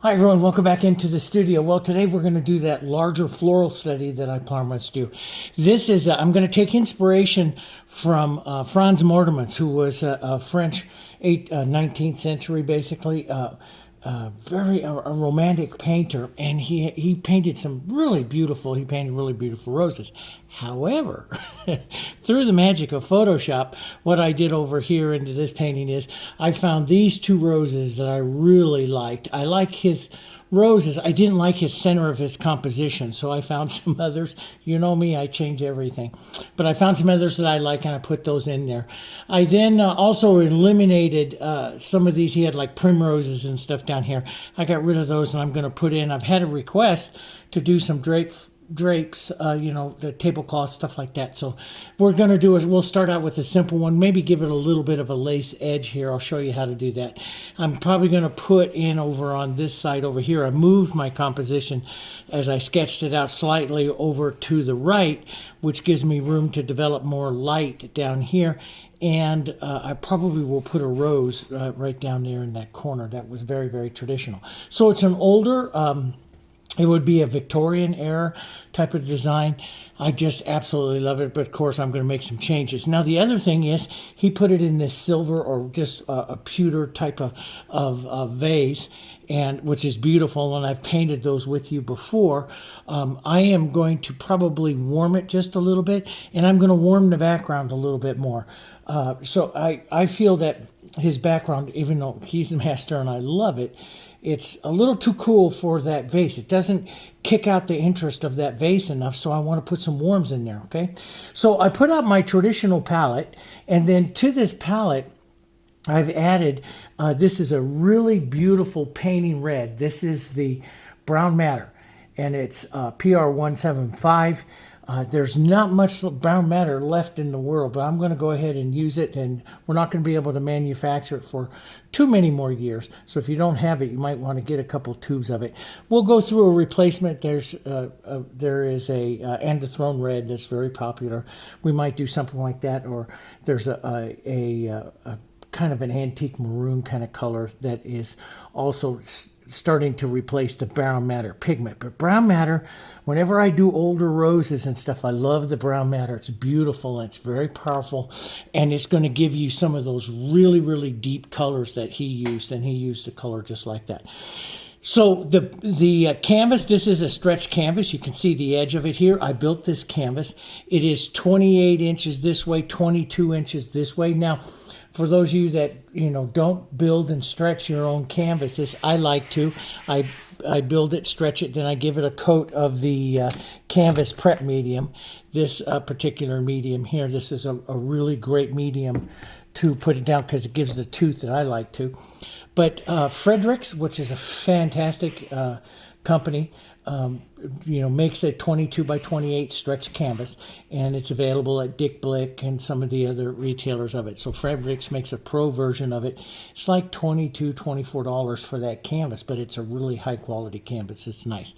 Hi everyone, welcome back into the studio. Well, today we're going to do that larger floral study that I promised you. This is, I'm going to take inspiration from Franz Mortemans, who was a French 19th century, basically, very a romantic painter, and he painted some really beautiful, he painted really beautiful roses. However, through the magic of Photoshop, what I did over here into this painting is I found these two roses that I really liked. I like his roses. I didn't like his center of his composition, so I found some others. You know me, I change everything. But I found some others that I like, and I put those in there. I then also eliminated some of these. He had like primroses and stuff down here. I got rid of those, and I'm going to put in, I've had a request to do some drapes, the tablecloth, stuff like that. So we're going to do is we'll start out with a simple one, maybe give it a little bit of a lace edge here. I'll show you how to do that. I'm probably going to put in over on this side over here. I moved my composition as I sketched it out slightly over to the right, which gives me room to develop more light down here. And I probably will put a rose right down there in that corner. That was very, very traditional. So it's an older, it would be a Victorian era type of design. I just absolutely love it, but of course I'm going to make some changes. Now the other thing is he put it in this silver or just a pewter type of vase, and which is beautiful, and I've painted those with you before. I am going to probably warm it just a little bit, and I'm going to warm the background a little bit more. So I feel that his background, even though he's the master and I love it, it's a little too cool for that vase. It doesn't kick out the interest of that vase enough, so I want to put some warms in there, okay? So I put out my traditional palette, and then to this palette, I've added, this is a really beautiful painting red. This is the Brown Matter, and it's PR175. There's not much brown matter left in the world, but I'm going to go ahead and use it, and we're not going to be able to manufacture it for too many more years. So if you don't have it, you might want to get a couple tubes of it. We'll go through a replacement. There is a Androthrone Red that's very popular. We might do something like that, or there's a kind of an antique maroon kind of color that is also starting to replace the brown matter pigment. But brown matter, whenever I do older roses and stuff, I love the brown matter. It's beautiful and it's very powerful, and it's going to give you some of those really, really deep colors that he used, and he used a color just like that. So the canvas, this is a stretch canvas. You can see the edge of it here. I built this canvas. It is 28 inches this way, 22 inches this way. Now, for those of you that, don't build and stretch your own canvases, I like to. I build it, stretch it, then I give it a coat of the canvas prep medium. This particular medium here, this is a really great medium to put it down because it gives the tooth that I like to. But Frederick's, which is a fantastic company, makes a 22 by 28 stretch canvas, and it's available at Dick Blick and some of the other retailers of it. So Frederick's makes a pro version of it. It's like $22, $24 for that canvas, but it's a really high quality canvas. It's nice.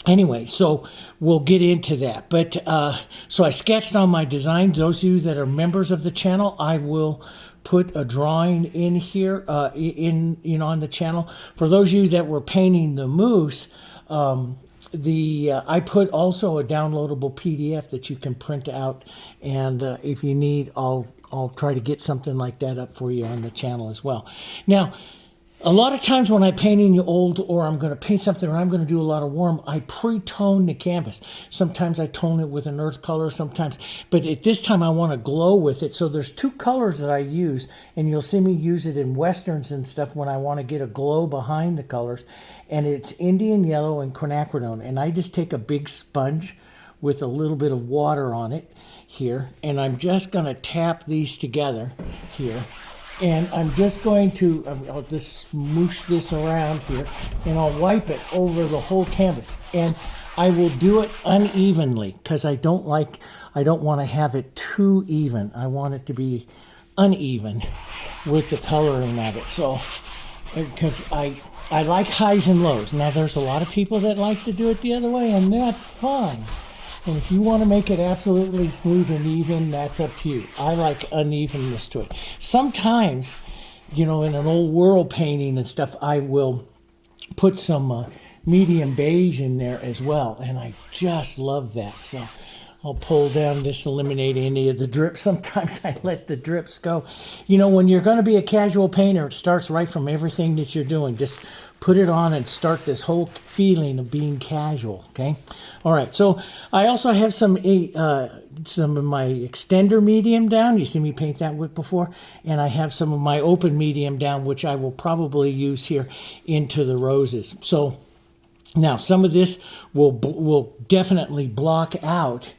Anyway, so we'll get into that. But so I sketched on my design. Those of you that are members of the channel, I will put a drawing in here on the channel. For those of you that were painting the moose, I put also a downloadable PDF that you can print out, and if you need, I'll try to get something like that up for you on the channel as well. Now, a lot of times when I'm painting the old, or I'm going to paint something, or I'm going to do a lot of warm, I pre-tone the canvas. Sometimes I tone it with an earth color, sometimes, but at this time I want to glow with it. So there's two colors that I use, and you'll see me use it in westerns and stuff when I want to get a glow behind the colors, and it's Indian Yellow and Quinacridone. And I just take a big sponge with a little bit of water on it here, and I'm just going to tap these together here. And I'm just going to, I'll just smoosh this around here, and I'll wipe it over the whole canvas. And I will do it unevenly, because I don't want to have it too even. I want it to be uneven with the coloring of it. So, because I like highs and lows. Now, there's a lot of people that like to do it the other way, and that's fine. And if you want to make it absolutely smooth and even, that's up to you. I like unevenness to it. Sometimes, in an old world painting and stuff, I will put some medium beige in there as well, and I just love that. So I'll pull down this, eliminate any of the drips. Sometimes I let the drips go. You know, when you're going to be a casual painter, it starts right from everything that you're doing. Just put it on and start this whole feeling of being casual, okay? All right, so I also have some of my extender medium down. You see me paint that with before. And I have some of my open medium down, which I will probably use here into the roses. So now some of this will definitely block out.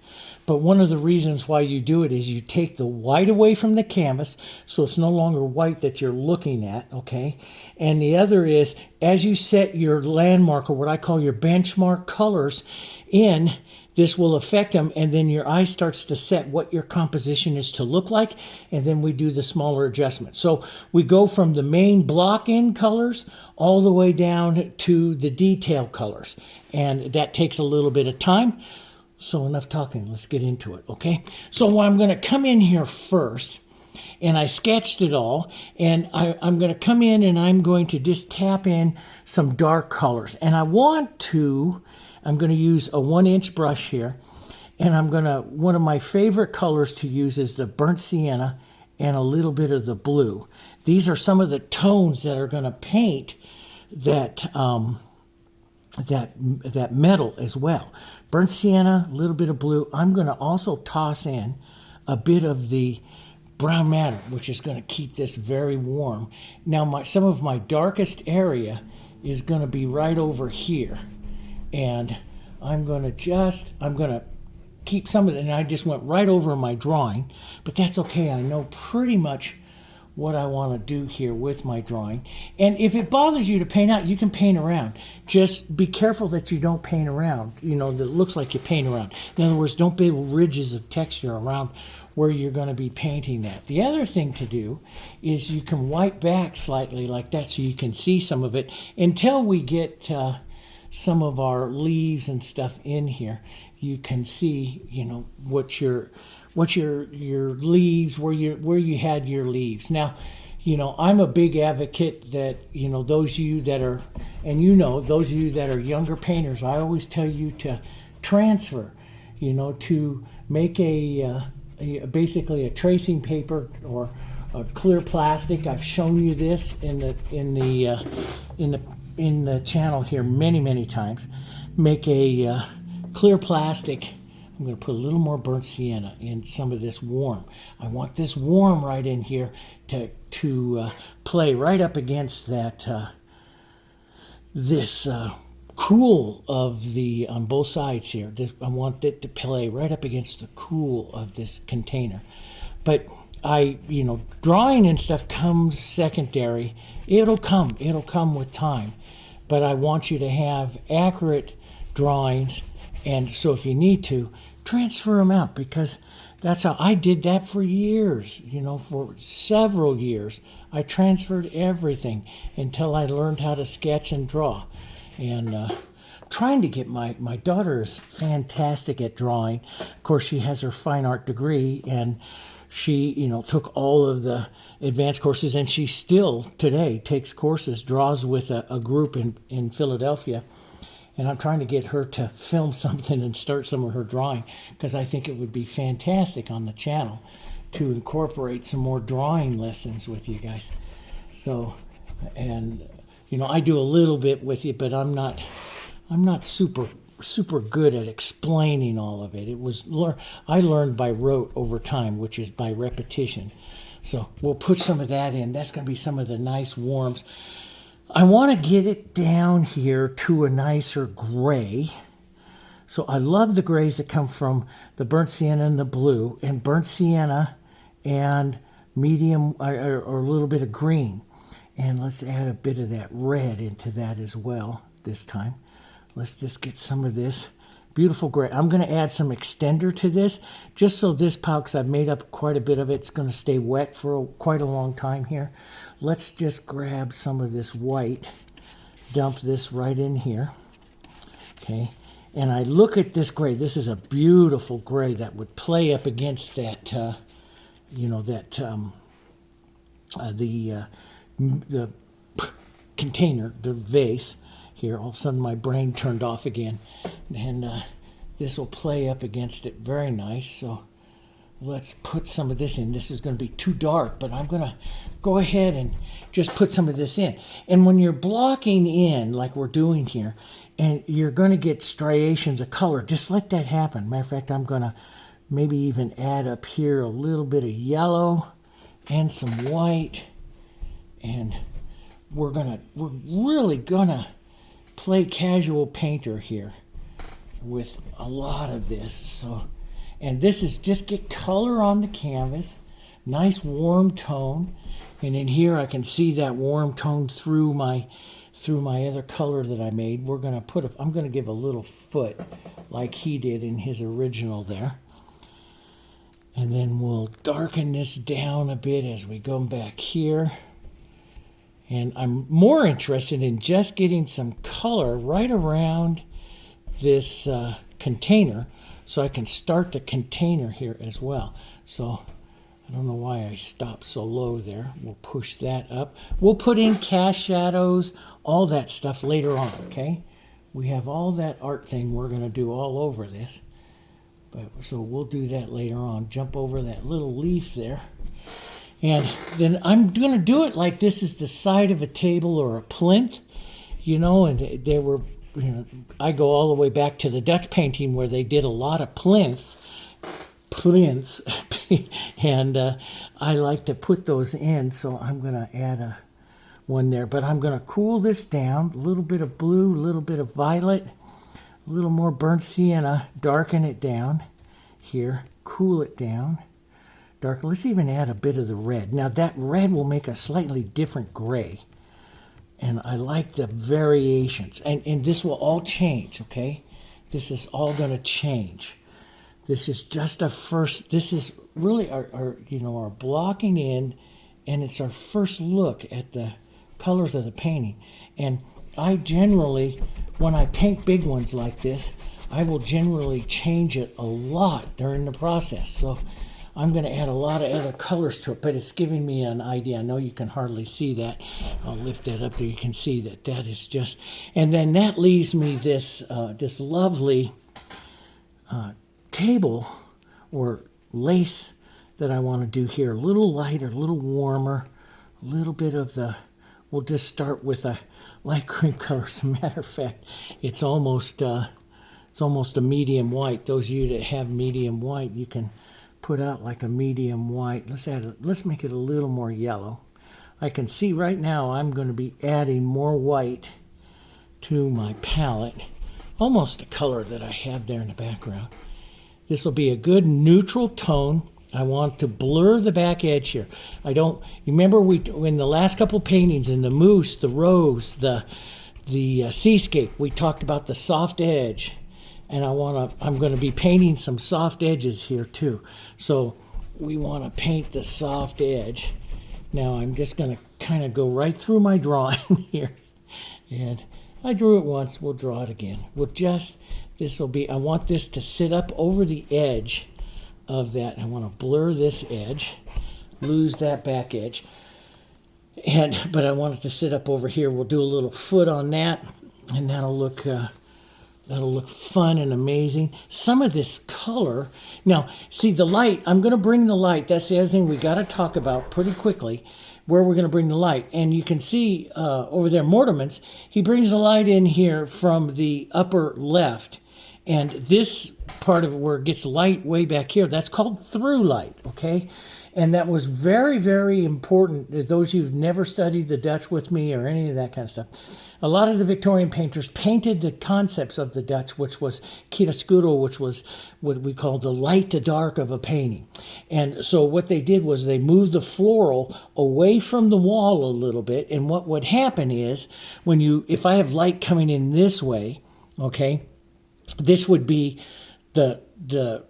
But one of the reasons why you do it is you take the white away from the canvas, so it's no longer white that you're looking at, okay? And the other is, as you set your landmark, or what I call your benchmark colors in, this will affect them, and then your eye starts to set what your composition is to look like, and then we do the smaller adjustments. So we go from the main block-in colors all the way down to the detail colors, and that takes a little bit of time. So enough talking, let's get into it, okay? So I'm going to come in here first, and I sketched it all, and I'm going to come in and I'm going to just tap in some dark colors. And I'm going to use a 1-inch brush here, and one of my favorite colors to use is the burnt sienna and a little bit of the blue. These are some of the tones that are going to paint that metal as well. Burnt sienna, a little bit of blue. I'm going to also toss in a bit of the brown matter, which is going to keep this very warm. Now, some of my darkest area is going to be right over here. And I'm going to keep some of it, and I just went right over my drawing, but that's okay. I know pretty much what I want to do here with my drawing. And if it bothers you to paint out, you can paint around. Just be careful that you don't paint around, that it looks like you paint around. In other words, don't build ridges of texture around where you're going to be painting that. The other thing to do is you can wipe back slightly like that so you can see some of it until we get some of our leaves and stuff in here. You can see, what your leaves, where you had your leaves. Now, I'm a big advocate that, those of you that are, and those of you that are younger painters, I always tell you to transfer, to make basically a tracing paper or a clear plastic. I've shown you this in the channel here many times. Make a clear plastic. I'm going to put a little more burnt sienna in some of this warm. I want this warm right in here to play right up against that this cool of the on both sides here. I want it to play right up against the cool of this container. But drawing and stuff comes secondary. It'll come with time. But I want you to have accurate drawings, and so if you need to, transfer them out, because that's how I did that for years, for several years. I transferred everything until I learned how to sketch and draw. And trying to get my daughter is fantastic at drawing. Of course, she has her fine art degree, and she, took all of the advanced courses, and she still today takes courses, draws with a group in Philadelphia. And I'm trying to get her to film something and start some of her drawing, because I think it would be fantastic on the channel to incorporate some more drawing lessons with you guys. So, and I do a little bit with you, but I'm not super good at explaining all of it. I learned by rote over time, which is by repetition. So we'll put some of that in. That's going to be some of the nice warms. I want to get it down here to a nicer gray. So I love the grays that come from the burnt sienna and the blue, and burnt sienna and medium or a little bit of green. And let's add a bit of that red into that as well this time. Let's just get some of this beautiful gray. I'm going to add some extender to this, just so this powder, because I've made up quite a bit of it, it's going to stay wet for quite a long time here. Let's just grab some of this white, dump this right in here, okay? And I look at this gray. This is a beautiful gray that would play up against that, the container, the vase. here. All of a sudden my brain turned off again. And this will play up against it very nice. So let's put some of this in. This is going to be too dark, but I'm going to go ahead and just put some of this in. And when you're blocking in, like we're doing here, and you're going to get striations of color, just let that happen. Matter of fact, I'm going to maybe even add up here a little bit of yellow and some white. And we're really gonna play casual painter here with a lot of this. So, and this is just get color on the canvas, nice warm tone. And in here I can see that warm tone through my other color that I made. I'm gonna give a little foot like he did in his original there. And then we'll darken this down a bit as we go back here. And I'm more interested in just getting some color right around this container so I can start the container here as well. So I don't know why I stopped so low there. We'll push that up. We'll put in cast shadows, all that stuff later on, okay? We have all that art thing we're going to do all over this. So we'll do that later on. Jump over that little leaf there. And then I'm going to do it like this is the side of a table or a plinth, and there were, I go all the way back to the Dutch painting where they did a lot of plinths, and I like to put those in, so I'm going to add one there. But I'm going to cool this down, a little bit of blue, a little bit of violet, a little more burnt sienna, darken it down here, cool it down. Dark. Let's even add a bit of the red. Now that red will make a slightly different gray. And I like the variations. And this will all change, okay? This is all going to change. This is just this is really our blocking in, and it's our first look at the colors of the painting. And I generally, when I paint big ones like this, I will generally change it a lot during the process. So I'm going to add a lot of other colors to it, but it's giving me an idea. I know you can hardly see that. I'll lift that up there. You can see that is just... And then that leaves me this lovely table or lace that I want to do here. A little lighter, a little warmer, a little bit of the... We'll just start with a light cream color. As a matter of fact, it's almost a medium white. Those of you that have medium white, you can put out like a medium white. Let's make it a little more yellow. I can see right now I'm going to be adding more white to my palette, almost the color that I have there in the background. This will be a good neutral tone. I want to blur the back edge here. You remember in the last couple paintings, in the moose, the rose, the seascape, we talked about the soft edge. And I'm going to be painting some soft edges here too. So we want to paint the soft edge. Now I'm just going to kind of go right through my drawing here. And I drew it once, we'll draw it again. I want this to sit up over the edge of that. I want to blur this edge, lose that back edge. But I want it to sit up over here. We'll do a little foot on that, and that'll look fun and amazing. Some of this color. Now, see the light. I'm going to bring the light. That's the other thing we got to talk about pretty quickly, where we're going to bring the light. And you can see over there, Mortimer's, he brings the light in here from the upper left. And this part of it where it gets light way back here, that's called through light, okay? And that was very, very important. Those of you who've never studied the Dutch with me or any of that kind of stuff, a lot of the Victorian painters painted the concepts of the Dutch, which was chiaroscuro, which was what we call the light to dark of a painting. And so what they did was they moved the floral away from the wall a little bit. And what would happen is if I have light coming in this way, okay, this would be the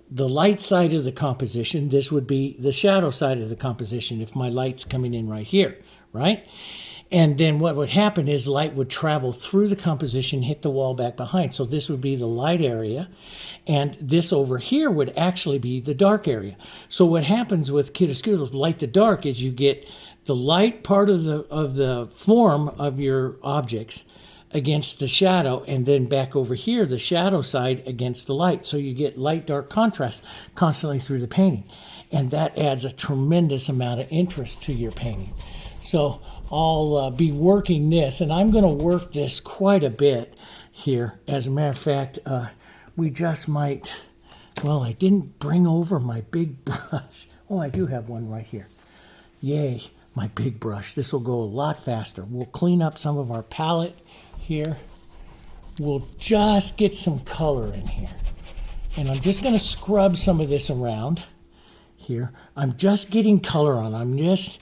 light side of the composition. This would be the shadow side of the composition if my light's coming in right here, right? And then what would happen is light would travel through the composition, hit the wall back behind. So this would be the light area, and this over here would actually be the dark area. So what happens with chiaroscuro, light to dark, is you get the light part of the form of your objects, against the shadow, and then back over here, the shadow side against the light. So you get light-dark contrast constantly through the painting. And that adds a tremendous amount of interest to your painting. So I'll be working this, and I'm going to work this quite a bit here. As a matter of fact, we just might, well, I didn't bring over my big brush. Oh, I do have one right here. Yay, my big brush. This will go a lot faster. We'll clean up some of our palette here. We'll just get some color in here. And I'm just going to scrub some of this around here. I'm just getting color on. I'm just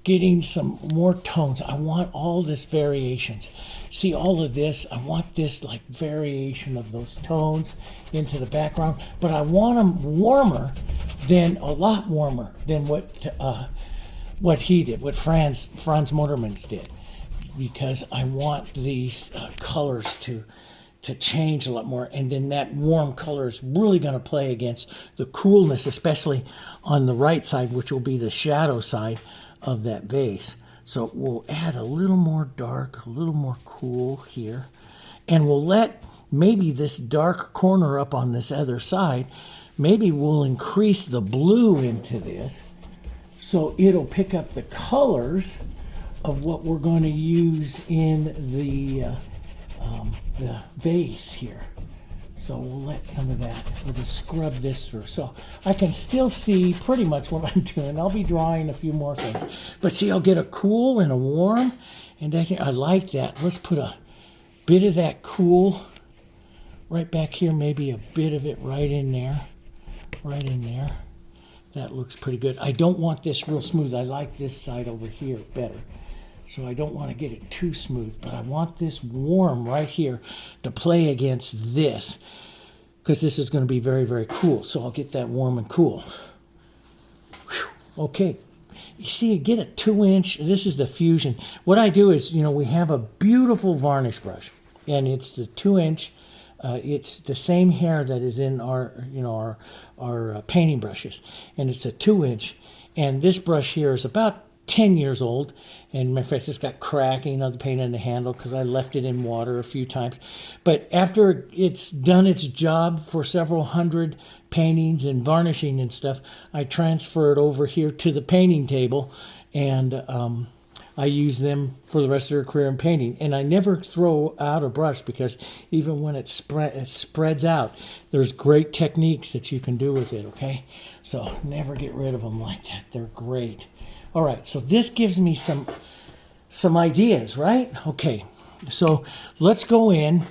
getting some more tones. I want all this variations. See all of this? I want this like variation of those tones into the background, but I want them warmer than, a lot warmer than what he did, what Franz Mortermans did, because I want these colors to change a lot more, and then that warm color is really going to play against the coolness, especially on the right side, which will be the shadow side of that vase. So we'll add a little more dark, a little more cool here, and we'll let maybe this dark corner up on this other side, maybe we'll increase the blue into this so it'll pick up the colors of what we're going to use in the vase here. So we'll let some of that, we'll just scrub this through. So I can still see pretty much what I'm doing. I'll be drawing a few more things. But see, I'll get a cool and a warm, and I like that. Let's put a bit of that cool right back here, maybe a bit of it right in there, right in there. That looks pretty good. I don't want this real smooth. I like this side over here better. So I don't want to get it too smooth, but I want this warm right here to play against this, because this is going to be very, very cool. So I'll get that warm and cool. Whew. Okay. You see, you get a 2-inch. This is the Fusion. What I do is, we have a beautiful varnish brush, and it's the 2-inch. It's the same hair that is in our painting brushes, and it's a 2-inch. And this brush here is about 10 years old, and my fact, it's got cracking of the paint in the handle because I left it in water a few times. But after it's done its job for several hundred paintings and varnishing and stuff, I transfer it over here to the painting table, and I use them for the rest of their career in painting. And I never throw out a brush, because even when it spreads out, there's great techniques that you can do with it, okay? So never get rid of them like that. They're great. All right, so this gives me some ideas, right? Okay, so let's go in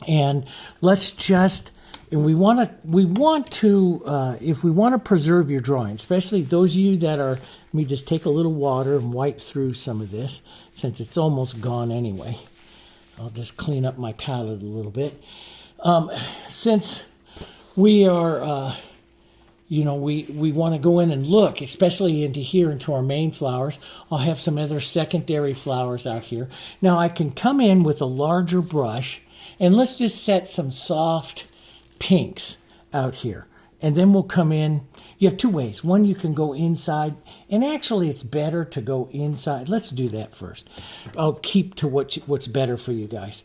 and let's just, and we want to, if we want to preserve your drawing, especially those of you that are, let me just take a little water and wipe through some of this, since it's almost gone anyway. I'll just clean up my palette a little bit. Since we are, we want to go in and look, especially into here, into our main flowers. I'll have some other secondary flowers out here. Now I can come in with a larger brush, and let's just set some soft pinks out here. And then we'll come in. You have two ways. One, you can go inside, and actually it's better to go inside. Let's do that first. I'll keep to what's better for you guys.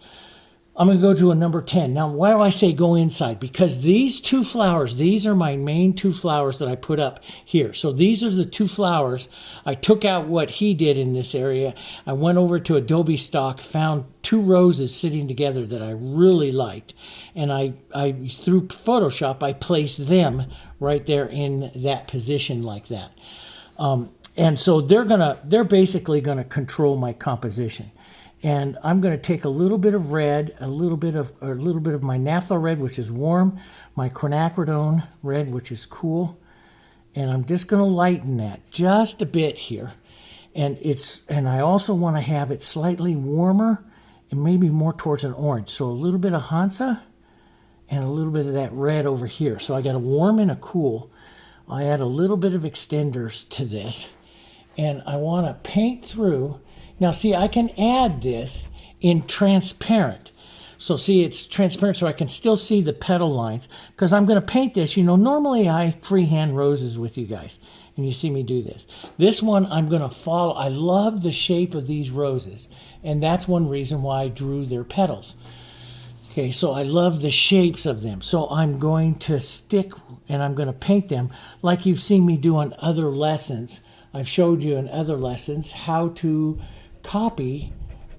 I'm going to go to a number 10. Now, why do I say go inside? Because these two flowers, these are my main two flowers that I put up here. So these are the two flowers. I took out what he did in this area. I went over to Adobe Stock, found two roses sitting together that I really liked. And I through Photoshop, I placed them right there in that position like that. And so they're basically gonna control my composition. And I'm going to take a little bit of red, a little bit of my Naphthol Red, which is warm, my Quinacridone Red, which is cool, and I'm just going to lighten that just a bit here. And I also want to have it slightly warmer and maybe more towards an orange. So a little bit of Hansa and a little bit of that red over here. So I got a warm and a cool. I add a little bit of extenders to this, and I want to paint through. Now, see, I can add this in transparent. So, see, it's transparent so I can still see the petal lines, because I'm going to paint this. Normally I freehand roses with you guys, and you see me do this. This one I'm going to follow. I love the shape of these roses, and that's one reason why I drew their petals. Okay, so I love the shapes of them. So I'm going to stick and I'm going to paint them like you've seen me do on other lessons. I've showed you in other lessons how to copy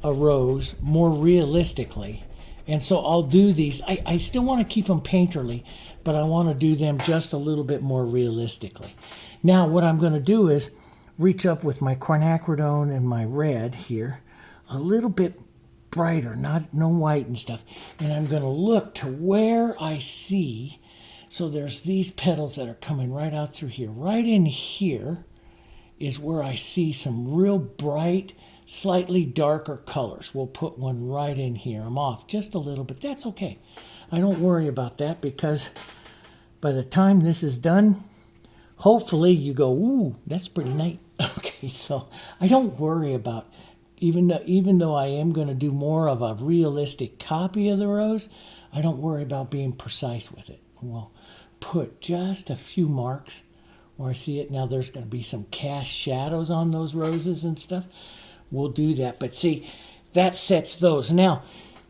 a rose more realistically. And so I'll do these. I still want to keep them painterly, but I want to do them just a little bit more realistically. Now what I'm going to do is reach up with my quinacridone and my red here, a little bit brighter, no white and stuff. And I'm going to look to where I see, so there's these petals that are coming right out through here. Right in here is where I see some real bright, slightly darker colors. We'll put one right in here. I'm off just a little bit. That's okay. I don't worry about that, because by the time this is done, hopefully you go, ooh, that's pretty neat. Okay, so I don't worry about, even though I am going to do more of a realistic copy of the rose, I don't worry about being precise with it. We'll put just a few marks where I see it. Now there's going to be some cast shadows on those roses and stuff. We'll do that, but see, that sets those. Now,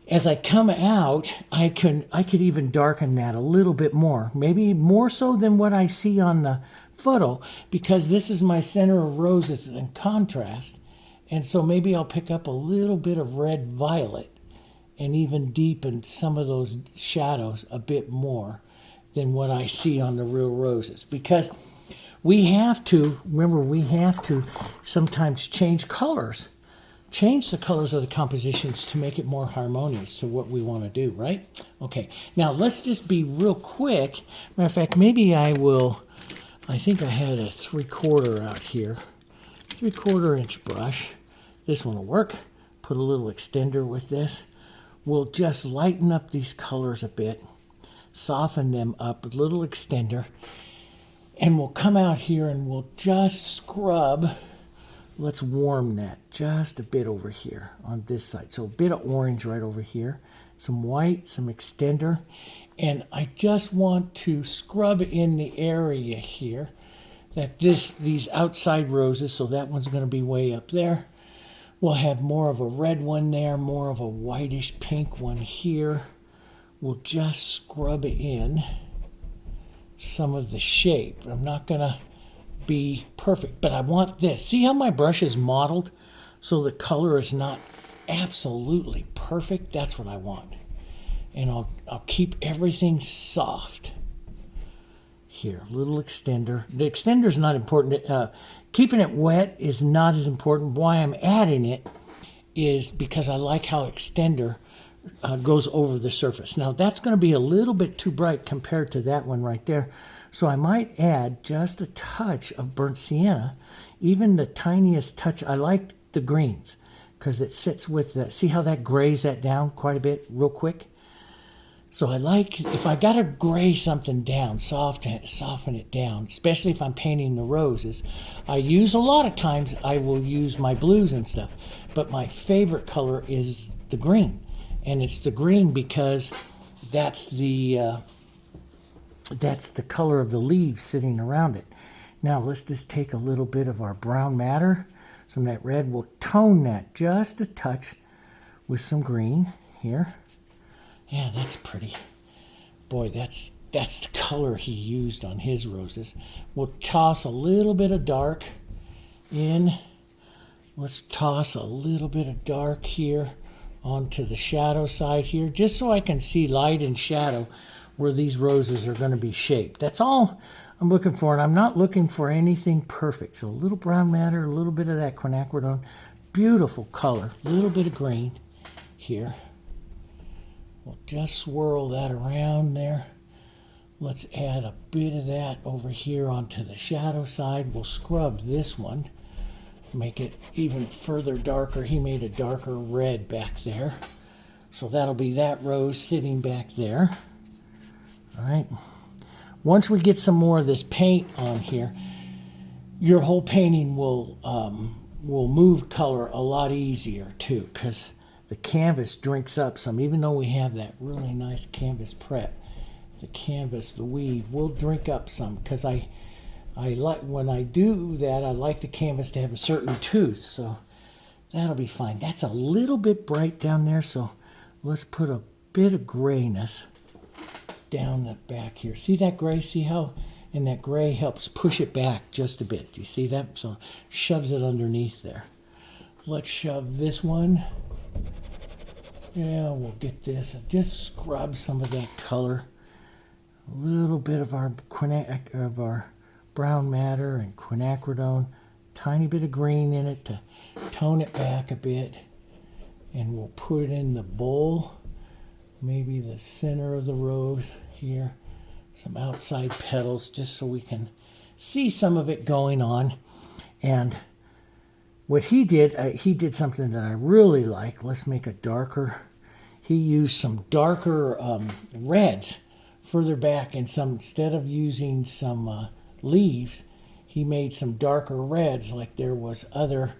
as I come out, I could even darken that a little bit more, maybe more so than what I see on the photo, because this is my center of roses in contrast, and so maybe I'll pick up a little bit of red violet and even deepen some of those shadows a bit more than what I see on the real roses, because we have to, remember, we have to sometimes change colors. Change the colors of the compositions to make it more harmonious to what we want to do, right? Okay, now let's just be real quick. Matter of fact, maybe I think I had a 3/4 out here. 3/4 inch brush. This one will work. Put a little extender with this. We'll just lighten up these colors a bit. Soften them up, a little extender. And we'll come out here and we'll just scrub. Let's warm that just a bit over here on this side. So a bit of orange right over here, some white, some extender. And I just want to scrub in the area here that these outside roses, so that one's going to be way up there. We'll have more of a red one there, more of a whitish pink one here. We'll just scrub in some of the shape. I'm not going to be perfect, but I want this. See how my brush is modeled so the color is not absolutely perfect? That's what I want. And I'll keep everything soft. Here, a little extender. The extender is not important. Keeping it wet is not as important. Why I'm adding it is because I like how extender goes over the surface. Now that's going to be a little bit too bright compared to that one right there. So I might add just a touch of burnt sienna, even the tiniest touch. I like the greens because it sits with the, see how that grays that down quite a bit real quick? So I like, if I got to gray something down, soften it down, especially if I'm painting the roses. I use, a lot of times I will use my blues and stuff, but my favorite color is the green. And it's the green because that's the color of the leaves sitting around it. Now let's just take a little bit of our brown matter, some of that red. We'll tone that just a touch with some green here. Yeah, that's pretty. Boy, that's the color he used on his roses. We'll toss a little bit of dark in. Let's toss a little bit of dark here onto the shadow side here, just so I can see light and shadow where these roses are going to be shaped. That's all I'm looking for, and I'm not looking for anything perfect. So a little brown matter, a little bit of that quinacridone, beautiful color, a little bit of green here. We'll just swirl that around there. Let's add a bit of that over here onto the shadow side. We'll scrub this one, make it even further darker. He made a darker red back there. So that'll be that rose sitting back there. All right. Once we get some more of this paint on here, your whole painting will move color a lot easier too, because the canvas drinks up some. Even though we have that really nice canvas prep, the canvas, the weave will drink up some, because I when I do that, I like the canvas to have a certain tooth, so that'll be fine. That's a little bit bright down there, so let's put a bit of grayness down the back here. See that gray? See how? And that gray helps push it back just a bit. Do you see that? So shoves it underneath there. Let's shove this one. Yeah, we'll get this. Just scrub some of that color. A little bit of our brown matter and quinacridone. Tiny bit of green in it to tone it back a bit. And we'll put in the bowl. Maybe the center of the rose here. Some outside petals just so we can see some of it going on. And what he did something that I really like. Let's make it darker. He used some darker reds further back, and instead of using some leaves, he made some darker reds, like there was other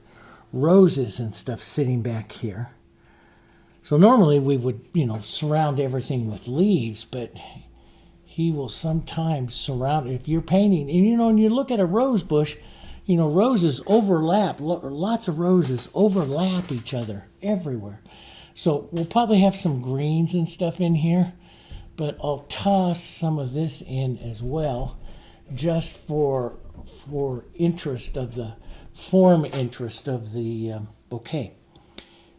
roses and stuff sitting back here. So normally we would, surround everything with leaves, but he will sometimes surround, if you're painting, and when you look at a rose bush, roses overlap, lots of roses overlap each other everywhere. So we'll probably have some greens and stuff in here, but I'll toss some of this in as well, just for interest of the form interest of the bouquet.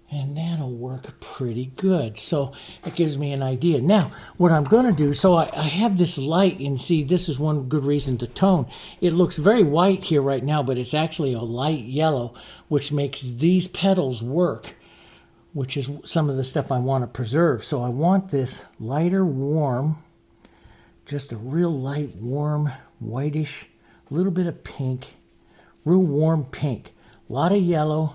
And that'll work pretty good. So it gives me an idea. Now, what I'm going to do, so I have this light, and see, this is one good reason to tone. It looks very white here right now, but it's actually a light yellow, which makes these petals work, which is some of the stuff I want to preserve. So I want this lighter warm, just a real light warm, whitish, a little bit of pink, real warm pink, a lot of yellow,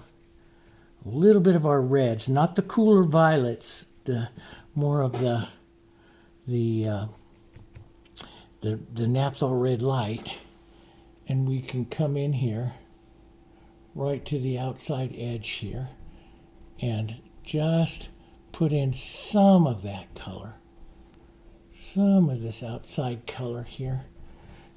a little bit of our reds, not the cooler violets, the more of the Naphthol Red Light. And we can come in here right to the outside edge here and just put in some of that color, some of this outside color here,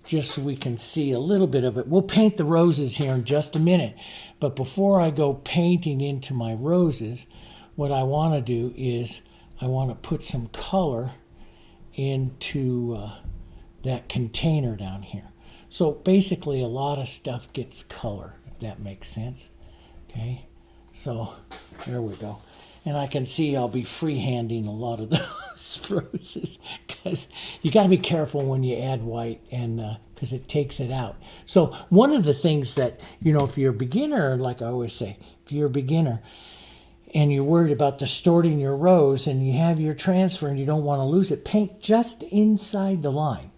just so we can see a little bit of it. We'll paint the roses here in just a minute, but before I go painting into my roses, what I want to do is I want to put some color into that container down here. So basically a lot of stuff gets color, if that makes sense. Okay, so there we go. And I can see I'll be freehanding a lot of those roses, because you got to be careful when you add white, and because it takes it out. So one of the things that, if you're a beginner, like I always say, if you're a beginner and you're worried about distorting your rose and you have your transfer and you don't want to lose it, paint just inside the line.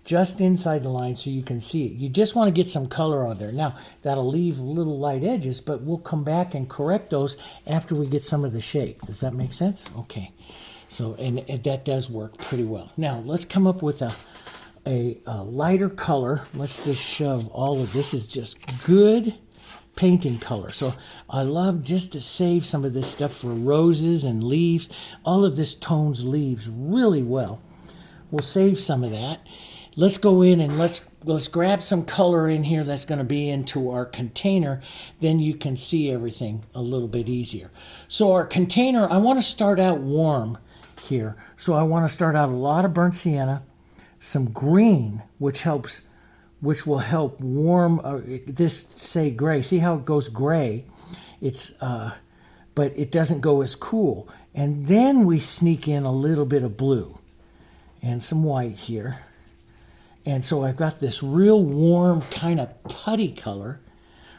Just inside the line so you can see it. You just want to get some color on there. Now, that'll leave little light edges, but we'll come back and correct those after we get some of the shape. Does that make sense? Okay. So, and that does work pretty well. Now, let's come up with a lighter color. Let's just shove all of this. Is just good painting color. So I love just to save some of this stuff for roses and leaves. All of this tones leaves really well. We'll save some of that. Let's go in and let's grab some color in here that's going to be into our container. Then you can see everything a little bit easier. So our container, I want to start out warm here. So I want to start out a lot of burnt sienna, some green, which will help warm this, say, gray. See how it goes gray? It's but it doesn't go as cool. And then we sneak in a little bit of blue and some white here. And so I've got this real warm kind of putty color,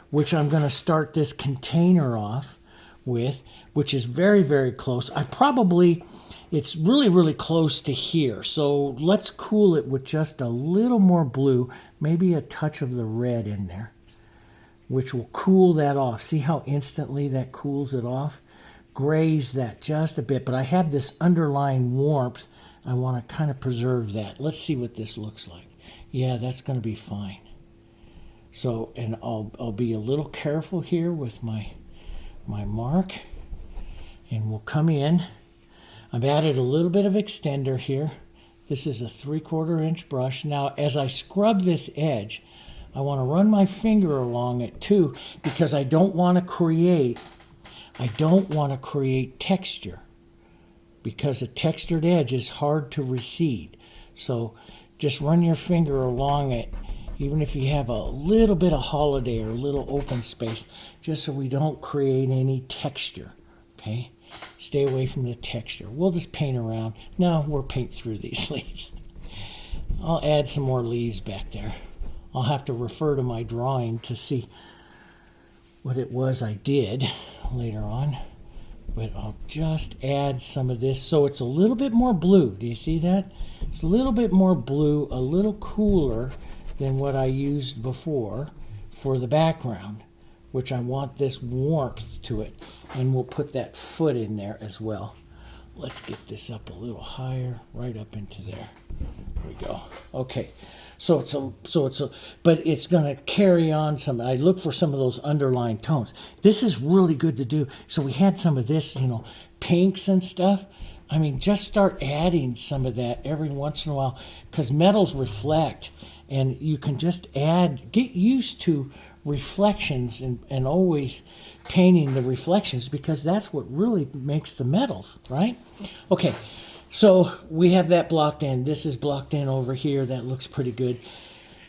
which I'm going to start this container off with, which is very, very close. It's really, really close to here. So let's cool it with just a little more blue, maybe a touch of the red in there, which will cool that off. See how instantly that cools it off? Grays that just a bit, but I have this underlying warmth. I want to kind of preserve that. Let's see what this looks like. Yeah, that's going to be fine. So, and I'll be a little careful here with my mark, and we'll come in. I've added a little bit of extender here. This is a 3/4 inch brush. Now, as I scrub this edge, I want to run my finger along it too, because I don't want to create texture, because a textured edge is hard to recede. So just run your finger along it, even if you have a little bit of holiday or a little open space, just so we don't create any texture, okay? Stay away from the texture. We'll just paint around. No, we'll paint through these leaves. I'll add some more leaves back there. I'll have to refer to my drawing to see what it was I did later on. But I'll just add some of this so it's a little bit more blue. Do you see that? It's a little bit more blue, a little cooler than what I used before for the background, which I want this warmth to it. And we'll put that foot in there as well. Let's get this up a little higher, right up into there. There we go. Okay. But it's going to carry on some. I look for some of those underlying tones. This is really good to do. So we had some of this, pinks and stuff. I mean, just start adding some of that every once in a while, because metals reflect, and you can just get used to reflections and always painting the reflections, because that's what really makes the metals, right? Okay. So we have that blocked in. This is blocked in over here. That looks pretty good.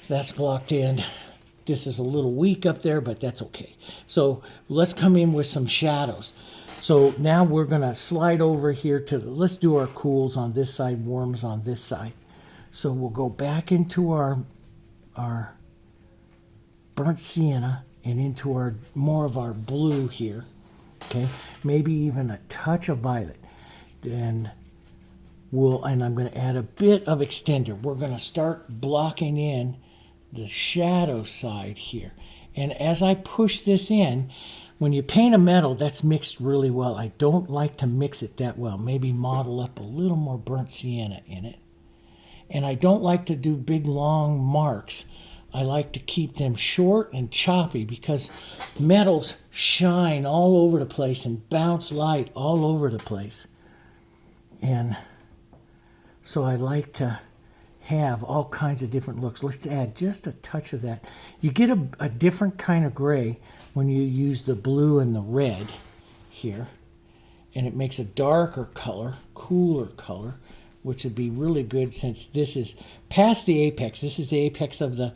That's blocked in. This is a little weak up there, but that's okay. So let's come in with some shadows. So now we're going to slide over here let's do our cools on this side, warms on this side. So we'll go back into our burnt sienna and into more of our blue here. Okay, maybe even a touch of violet. And I'm going to add a bit of extender. We're going to start blocking in the shadow side here. And as I push this in, when you paint a metal, that's mixed really well. I don't like to mix it that well. Maybe model up a little more burnt sienna in it. And I don't like to do big, long marks. I like to keep them short and choppy, because metals shine all over the place and bounce light all over the place. And so I like to have all kinds of different looks. Let's add just a touch of that. You get a different kind of gray when you use the blue and the red here. And it makes a darker color, cooler color, which would be really good since this is past the apex. This is the apex of the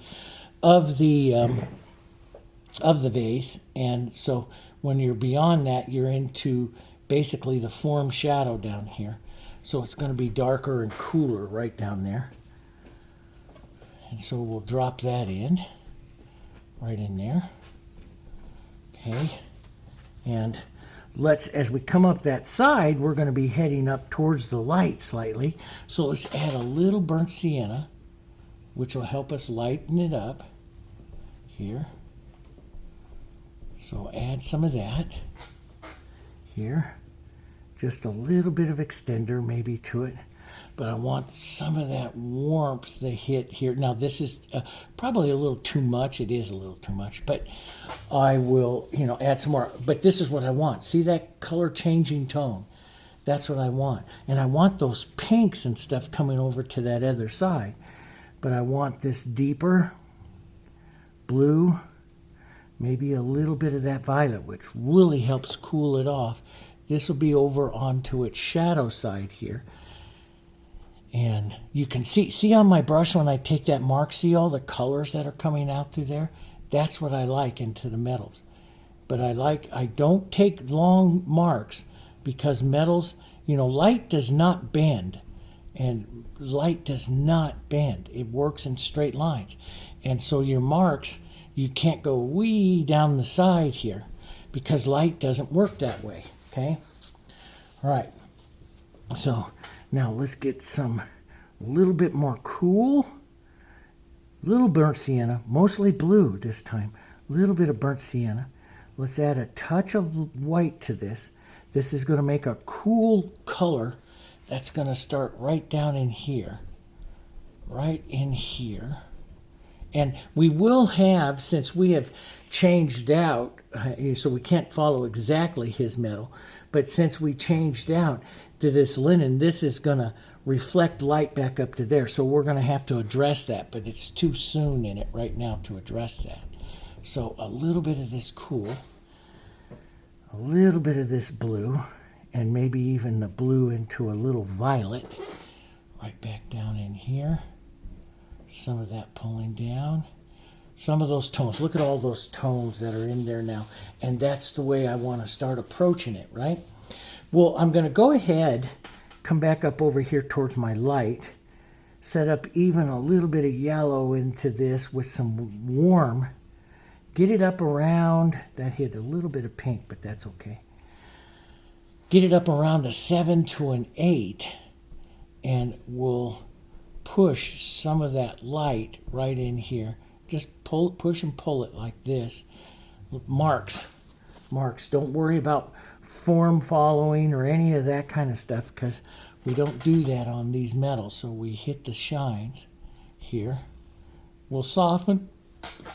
vase. And so when you're beyond that, you're into basically the form shadow down here. So it's going to be darker and cooler right down there. And so we'll drop that in, right in there. Okay. And as we come up that side, we're going to be heading up towards the light slightly. So let's add a little burnt sienna, which will help us lighten it up here. So add some of that here. Just a little bit of extender maybe to it. But I want some of that warmth to hit here. Now this is probably a little too much. It is a little too much. But I will, add some more. But this is what I want. See that color changing tone? That's what I want. And I want those pinks and stuff coming over to that other side. But I want this deeper blue, maybe a little bit of that violet, which really helps cool it off. This will be over onto its shadow side here. And you can see on my brush when I take that mark, see all the colors that are coming out through there? That's what I like into the metals. But I don't take long marks, because metals, light does not bend. And light does not bend. It works in straight lines. And so your marks, you can't go way down the side here, because light doesn't work that way. Okay? All right. So now let's get a little bit more cool. Little burnt sienna, mostly blue this time. A little bit of burnt sienna. Let's add a touch of white to this. This is going to make a cool color that's going to start right down in here. Right in here. And we will have, since we have changed out, so we can't follow exactly his metal, but since we changed out to this linen, this is going to reflect light back up to there. So we're going to have to address that, but it's too soon in it right now to address that. So a little bit of this cool, a little bit of this blue, and maybe even the blue into a little violet right back down in here. Some of that pulling down. Some of those tones. Look at all those tones that are in there now. And that's the way I want to start approaching it, right? Well, I'm going to go ahead, come back up over here towards my light, set up even a little bit of yellow into this with some warm. Get it up around, that hit a little bit of pink, but that's okay. Get it up around a 7 to an 8, and we'll push some of that light right in here. Just pull, push and pull it like this. Marks. Don't worry about form following or any of that kind of stuff, because we don't do that on these metals. So we hit the shines here. We'll soften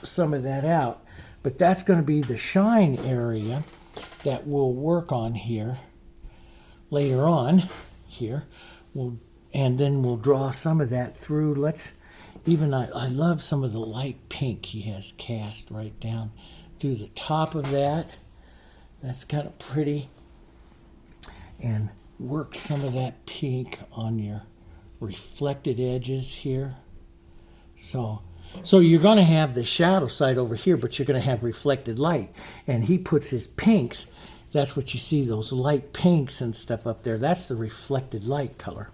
some of that out, but that's going to be the shine area that we'll work on here later on here. And then we'll draw some of that through. I love some of the light pink he has cast right down through the top of that. That's kind of pretty. And work some of that pink on your reflected edges here. So you're going to have the shadow side over here, but you're going to have reflected light. And he puts his pinks, that's what you see, those light pinks and stuff up there. That's the reflected light color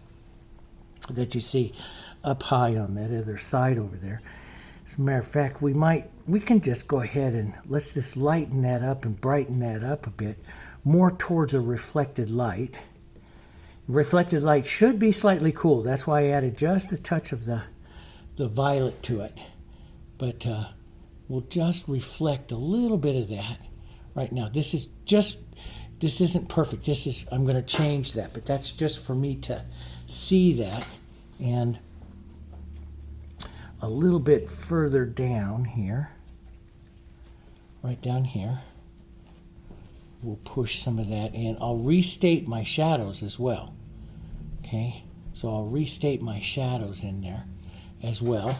that you see up high on that other side over there. As a matter of fact, we can just go ahead and let's just lighten that up and brighten that up a bit more towards a reflected light. Reflected light should be slightly cool. That's why I added just a touch of the violet to it. But we'll just reflect a little bit of that right now. This isn't perfect. I'm going to change that, but that's just for me to see that. And a little bit further down here, right down here, we'll push some of that in. I'll restate my shadows as well. Okay, so I'll restate my shadows in there as well.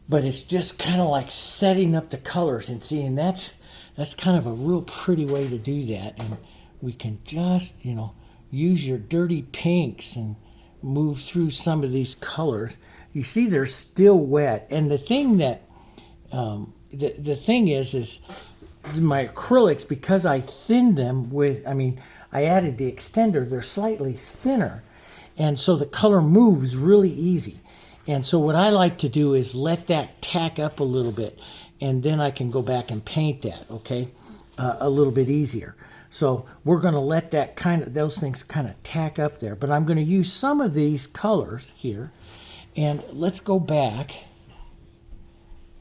But it's just kind of like setting up the colors and seeing that's kind of a real pretty way to do that. And we can just, use your dirty pinks and move through some of these colors. You see they're still wet. And the thing that, the thing is my acrylics, because I thinned them I added the extender, they're slightly thinner. And so the color moves really easy. And so what I like to do is let that tack up a little bit, and then I can go back and paint that, okay, a little bit easier. So we're going to let those things kind of tack up there. But I'm going to use some of these colors here, and let's go back.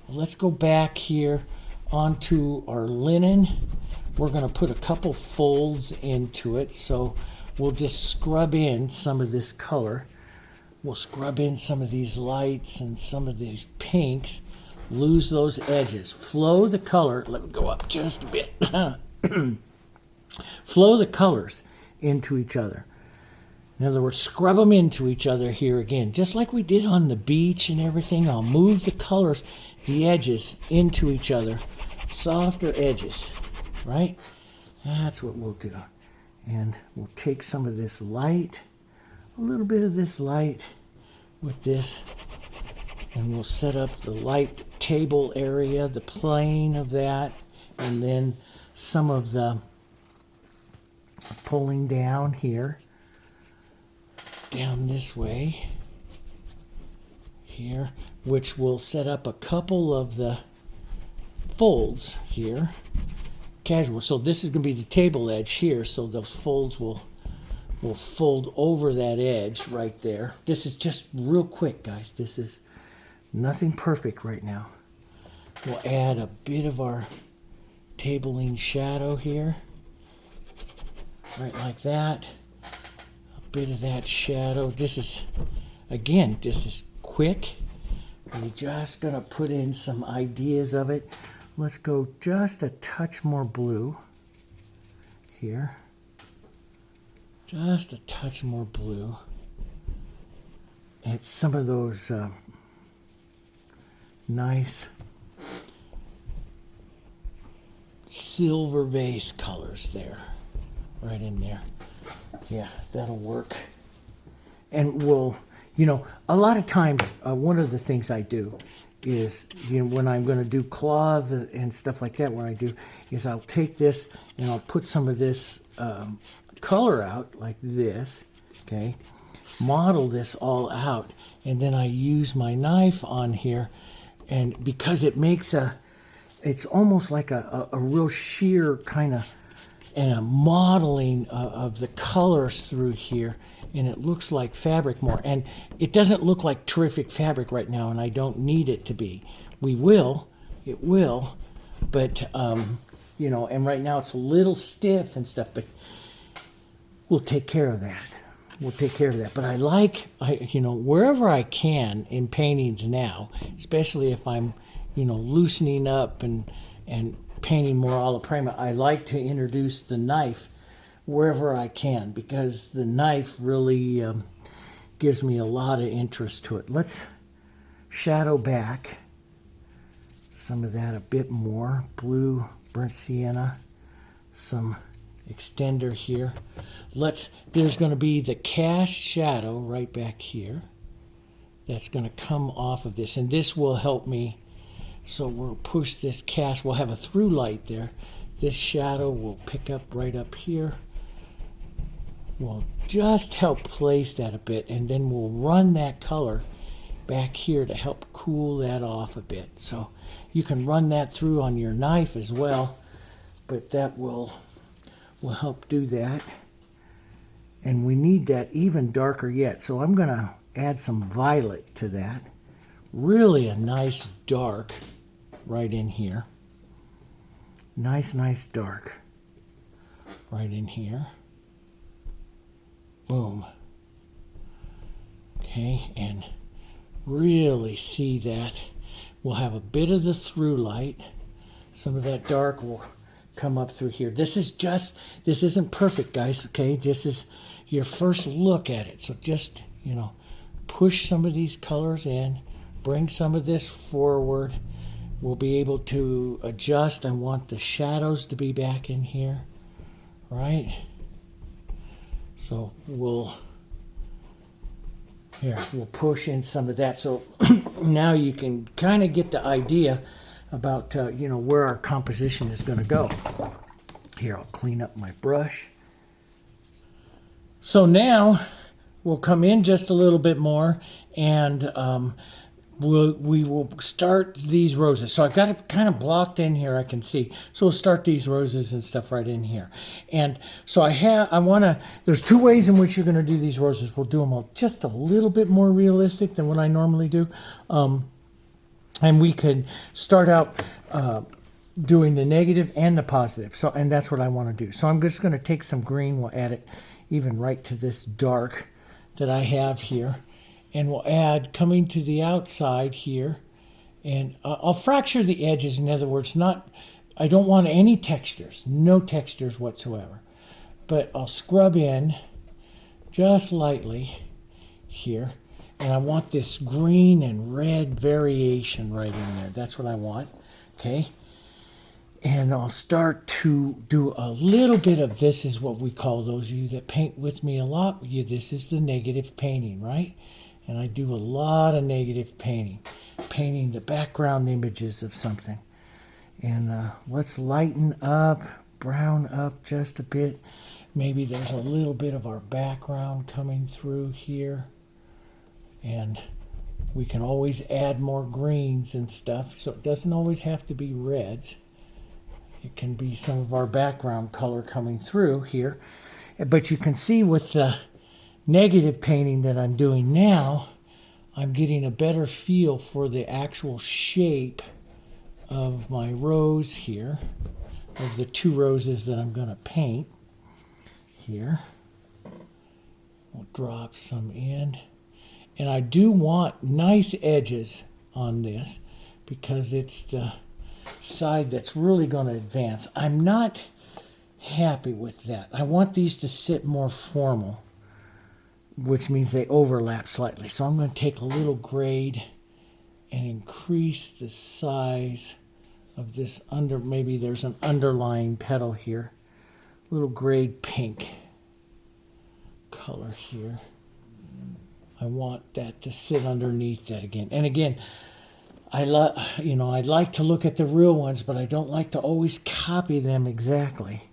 Let's go back here onto our linen. We're going to put a couple folds into it, so we'll just scrub in some of this color. We'll scrub in some of these lights and some of these pinks. Lose those edges. Flow the color. Let me go up just a bit. Flow the colors into each other. In other words, scrub them into each other here again. Just like we did on the beach and everything. I'll move the colors, the edges into each other. Softer edges. Right? That's what we'll do. And we'll take some of this light, a little bit of this light with this, and we'll set up the light table area, the plane of that, and then some of the pulling down here, down this way, here, which will set up a couple of the folds here, casual. So this is going to be the table edge here, so those folds will fold over that edge right there. This is just real quick, guys. This is nothing perfect right now. We'll add a bit of our tabling shadow here, right like that. A bit of that shadow. This is quick. We're just going to put in some ideas of it. Let's go just a touch more blue here. Just a touch more blue. And some of those nice silver base colors there, right in there. Yeah, that'll work. And we'll, you know, a lot of times, one of the things I do is, you know, when I'm going to do cloth and stuff like that, what I do is I'll take this and I'll put some of this color out like this, okay, model this all out, and then I use my knife on here, and because it makes it's almost like a real sheer kind of, and a modeling of the colors through here, and it looks like fabric more. And it doesn't look like terrific fabric right now, and I don't need it to be. It will, but, you know, and right now it's a little stiff and stuff, but we'll take care of that. We'll take care of that. But you know, wherever I can in paintings now, especially if I'm, you know, loosening up and painting more alla prima, I like to introduce the knife wherever I can, because the knife really gives me a lot of interest to it. Let's shadow back some of that a bit more. Blue, burnt sienna, some extender here. There's going to be the cast shadow right back here that's going to come off of this, and this will help me. So we'll push this cast, we'll have a through light there. This shadow will pick up right up here. We'll just help place that a bit, and then we'll run that color back here to help cool that off a bit. So you can run that through on your knife as well, but that will help do that. And we need that even darker yet. So I'm going to add some violet to that. Really a nice dark right in here. Nice dark right in here. Boom. Okay, and really see that. We'll have a bit of the through light. Some of that dark will come up through here. This isn't perfect, guys, okay? This is your first look at it. So just, you know, push some of these colors in, bring some of this forward. We'll be able to adjust. I want the shadows to be back in here, right? So we'll push in some of that. So now you can kind of get the idea about, you know, where our composition is going to go. Here, I'll clean up my brush. So now we'll come in just a little bit more, and we will start these roses. So I've got it kind of blocked in here, I can see. So we'll start these roses and stuff right in here. And so there's two ways in which you're going to do these roses. We'll do them all just a little bit more realistic than what I normally do. And we could start out doing the negative and the positive. So, and that's what I want to do. So I'm just going to take some green. We'll add it even right to this dark that I have here. And we'll add, coming to the outside here, and I'll fracture the edges. In other words, I don't want any textures, no textures whatsoever. But I'll scrub in just lightly here. And I want this green and red variation right in there. That's what I want, okay? And I'll start to do a little bit of, this is what we call, those of you that paint with me a lot, this is the negative painting, right? And I do a lot of negative painting the background images of something. And let's lighten up, brown up just a bit. Maybe there's a little bit of our background coming through here. And we can always add more greens and stuff, so it doesn't always have to be reds. It can be some of our background color coming through here. But you can see with the negative painting that I'm doing now, I'm getting a better feel for the actual shape of my rose here, of the two roses that I'm going to paint here. We'll drop some in. And I do want nice edges on this because it's the side that's really going to advance. I'm not happy with that. I want these to sit more formal, which means they overlap slightly. So I'm going to take a little grade and increase the size of this maybe there's an underlying petal here. Little grade pink color here. I want that to sit underneath that again. And again, I like to look at the real ones, but I don't like to always copy them exactly,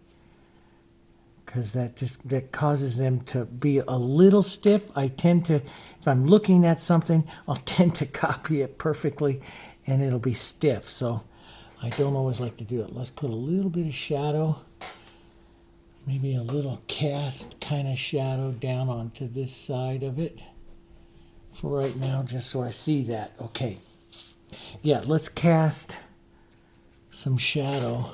because that causes them to be a little stiff. I tend to, if I'm looking at something, I'll tend to copy it perfectly, and it'll be stiff. So I don't always like to do it. Let's put a little bit of shadow, maybe a little cast kind of shadow down onto this side of it for right now, just so I see that. Okay. Yeah, let's cast some shadow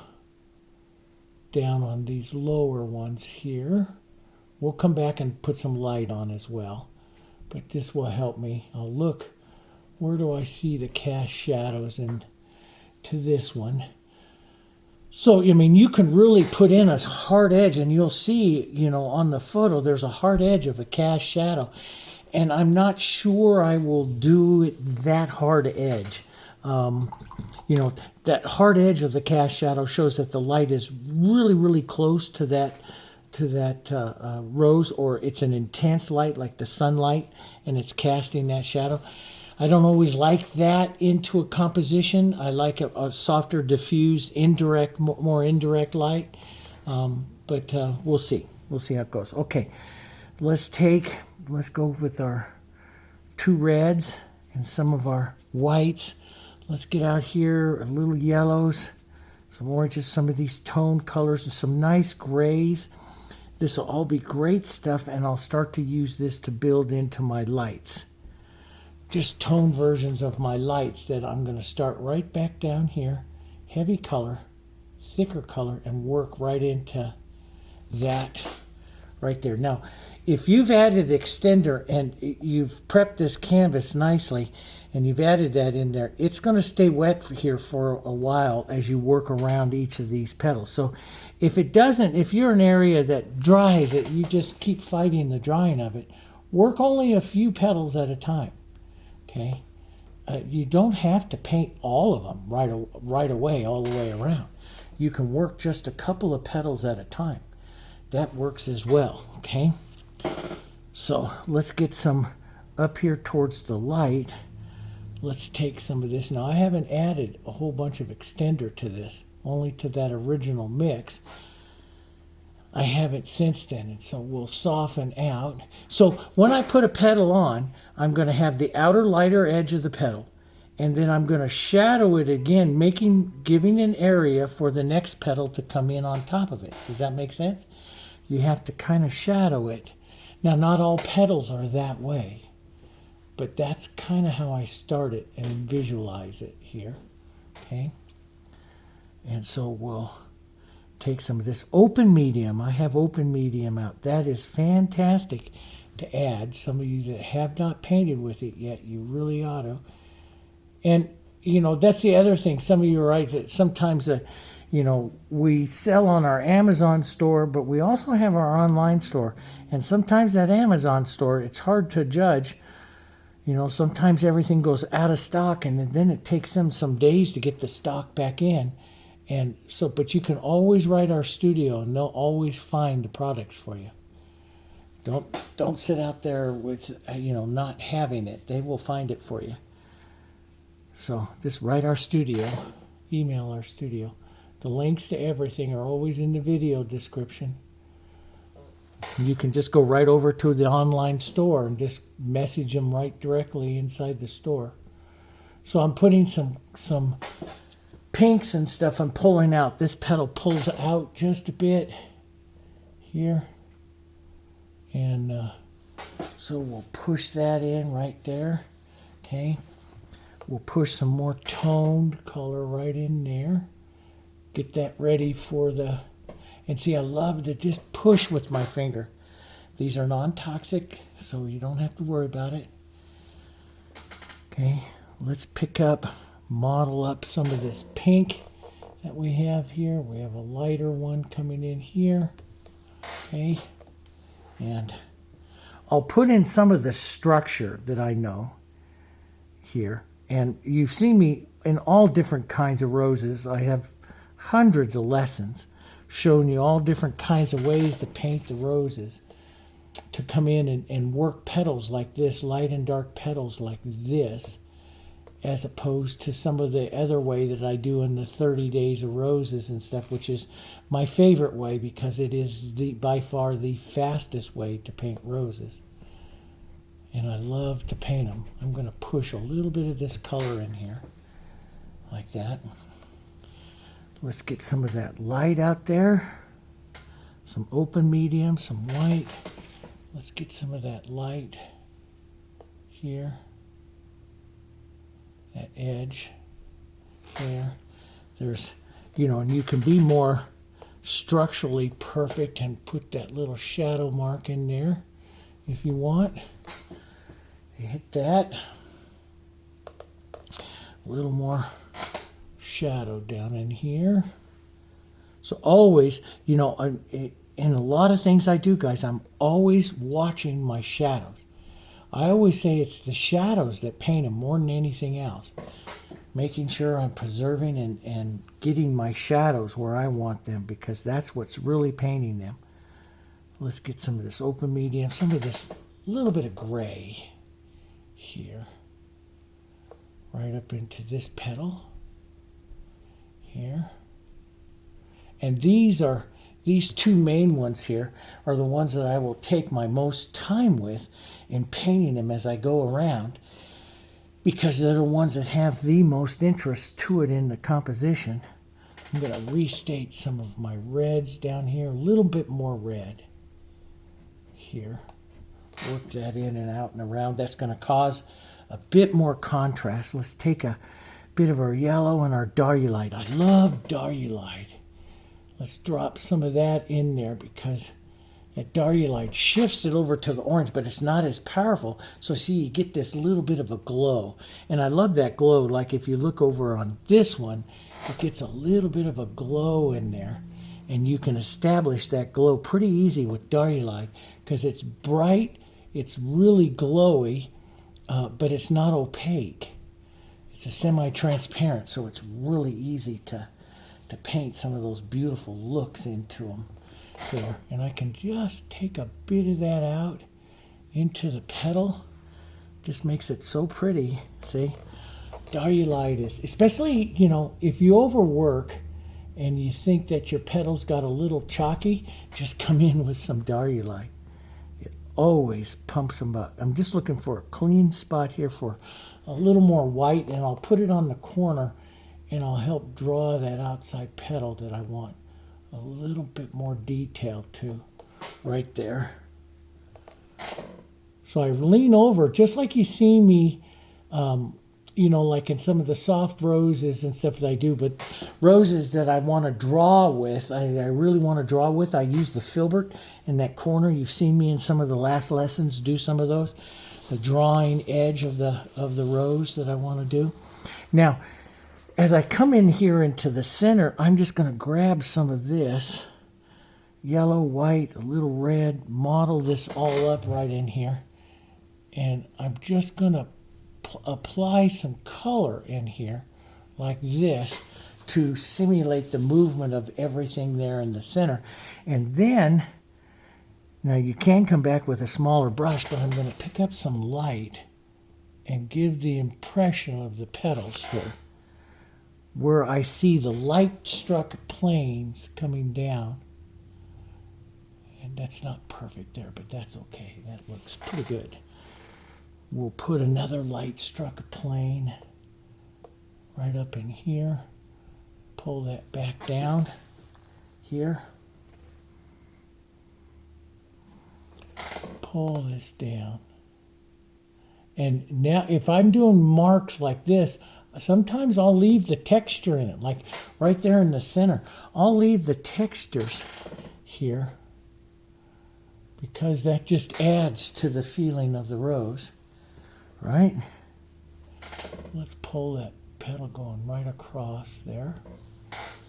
down on these lower ones here. We'll come back and put some light on as well, but this will help me. I'll look, where do I see the cast shadows into this one? So, I mean, you can really put in a hard edge, and you'll see, on the photo, there's a hard edge of a cast shadow. And I'm not sure I will do it that hard edge. That hard edge of the cast shadow shows that the light is really, really close to that rose, or it's an intense light like the sunlight, and it's casting that shadow. I don't always like that into a composition. I like a softer, diffused, indirect, more indirect light. But we'll see. We'll see how it goes. Okay, let's go with our 2 reds and some of our whites. Let's get out here a little yellows, some oranges, some of these tone colors, and some nice grays. This will all be great stuff, and I'll start to use this to build into my lights. Just tone versions of my lights that I'm going to start right back down here. Heavy color, thicker color, and work right into that right there. Now, if you've added extender and you've prepped this canvas nicely and you've added that in there, it's going to stay wet here for a while as you work around each of these petals. So if it doesn't, if you're an area that dries, that you just keep fighting the drying of it, work only a few petals at a time. Okay? You don't have to paint all of them right away, all the way around. You can work just a couple of petals at a time. That works as well, okay? So let's get some up here towards the light. Let's take some of this. Now, I haven't added a whole bunch of extender to this, only to that original mix. I haven't since then, and so we'll soften out. So when I put a petal on, I'm going to have the outer lighter edge of the petal, and then I'm going to shadow it again, giving an area for the next petal to come in on top of it. Does that make sense? You have to kind of shadow it. Now, not all petals are that way, but that's kind of how I start it and visualize it here, okay? And so we'll take some of this open medium. I have open medium out. That is fantastic to add. Some of you that have not painted with it yet, you really ought to. And, that's the other thing. Some of you are right that sometimes we sell on our Amazon store, but we also have our online store. And sometimes that Amazon store, it's hard to judge. Sometimes everything goes out of stock, and then it takes them some days to get the stock back in. And so, but you can always write our studio, and they'll always find the products for you. Don't sit out there with, not having it. They will find it for you. So just write our studio, email our studio. The links to everything are always in the video description. You can just go right over to the online store and just message them right directly inside the store. So I'm putting some pinks and stuff I'm pulling out. This petal pulls out just a bit here. And so we'll push that in right there. Okay. We'll push some more toned color right in there. Get that ready for and see, I love to just push with my finger. These are non-toxic, so you don't have to worry about it. Okay, let's pick up, model up some of this pink that we have here. We have a lighter one coming in here. Okay. And I'll put in some of the structure that I know here. And you've seen me in all different kinds of roses. I have hundreds of lessons showing you all different kinds of ways to paint the roses, to come in and work petals like this, light and dark petals like this, as opposed to some of the other way that I do in the 30 Days of Roses and stuff, which is my favorite way because it is by far the fastest way to paint roses. And I love to paint them. I'm going to push a little bit of this color in here, like that. Let's get some of that light out there. Some open medium, some white. Let's get some of that light here. That edge there. There's, and you can be more structurally perfect and put that little shadow mark in there if you want. You hit that. A little more shadow down in here. So always, in a lot of things I do, guys, I'm always watching my shadows. I always say it's the shadows that paint them more than anything else. Making sure I'm preserving and getting my shadows where I want them, because that's what's really painting them. Let's get some of this open medium, some of this little bit of gray here. Right up into this petal here. And these two main ones here are the ones that I will take my most time with in painting them as I go around, because they're the ones that have the most interest to it in the composition. I'm going to restate some of my reds down here, a little bit more red here. Work that in and out and around. That's going to cause a bit more contrast. Let's take a bit of our yellow and our Diarylide. I love Diarylide. Let's drop some of that in there because that Diarylide shifts it over to the orange, but it's not as powerful. So see, you get this little bit of a glow. And I love that glow. Like if you look over on this one, it gets a little bit of a glow in there. And you can establish that glow pretty easy with Diarylide because it's bright, it's really glowy, but it's not opaque. It's a semi-transparent, so it's really easy to paint some of those beautiful looks into them there. And I can just take a bit of that out into the petal. Just makes it so pretty. See, Diarylide is, especially, if you overwork and you think that your petals got a little chalky, just come in with some Diarylide. It always pumps them up. I'm just looking for a clean spot here for a little more white, and I'll put it on the corner and I'll help draw that outside petal that I want a little bit more detail to right there. So I lean over, just like you see me, like in some of the soft roses and stuff that I do, but roses that I want to draw with, I really want to draw with, I use the filbert in that corner. You've seen me in some of the last lessons do some of those, the drawing edge of the rose that I want to do. Now, as I come in here into the center, I'm just going to grab some of this yellow, white, a little red, model this all up right in here. And I'm just going to apply some color in here like this to simulate the movement of everything there in the center. And then, now you can come back with a smaller brush, but I'm going to pick up some light and give the impression of the petals here, where I see the light-struck planes coming down. And that's not perfect there, but that's okay. That looks pretty good. We'll put another light-struck plane right up in here. Pull that back down here. Pull this down. And now if I'm doing marks like this, sometimes I'll leave the texture in it, like right there in the center. I'll leave the textures here because that just adds to the feeling of the rose, right? let's pull that petal going right across there.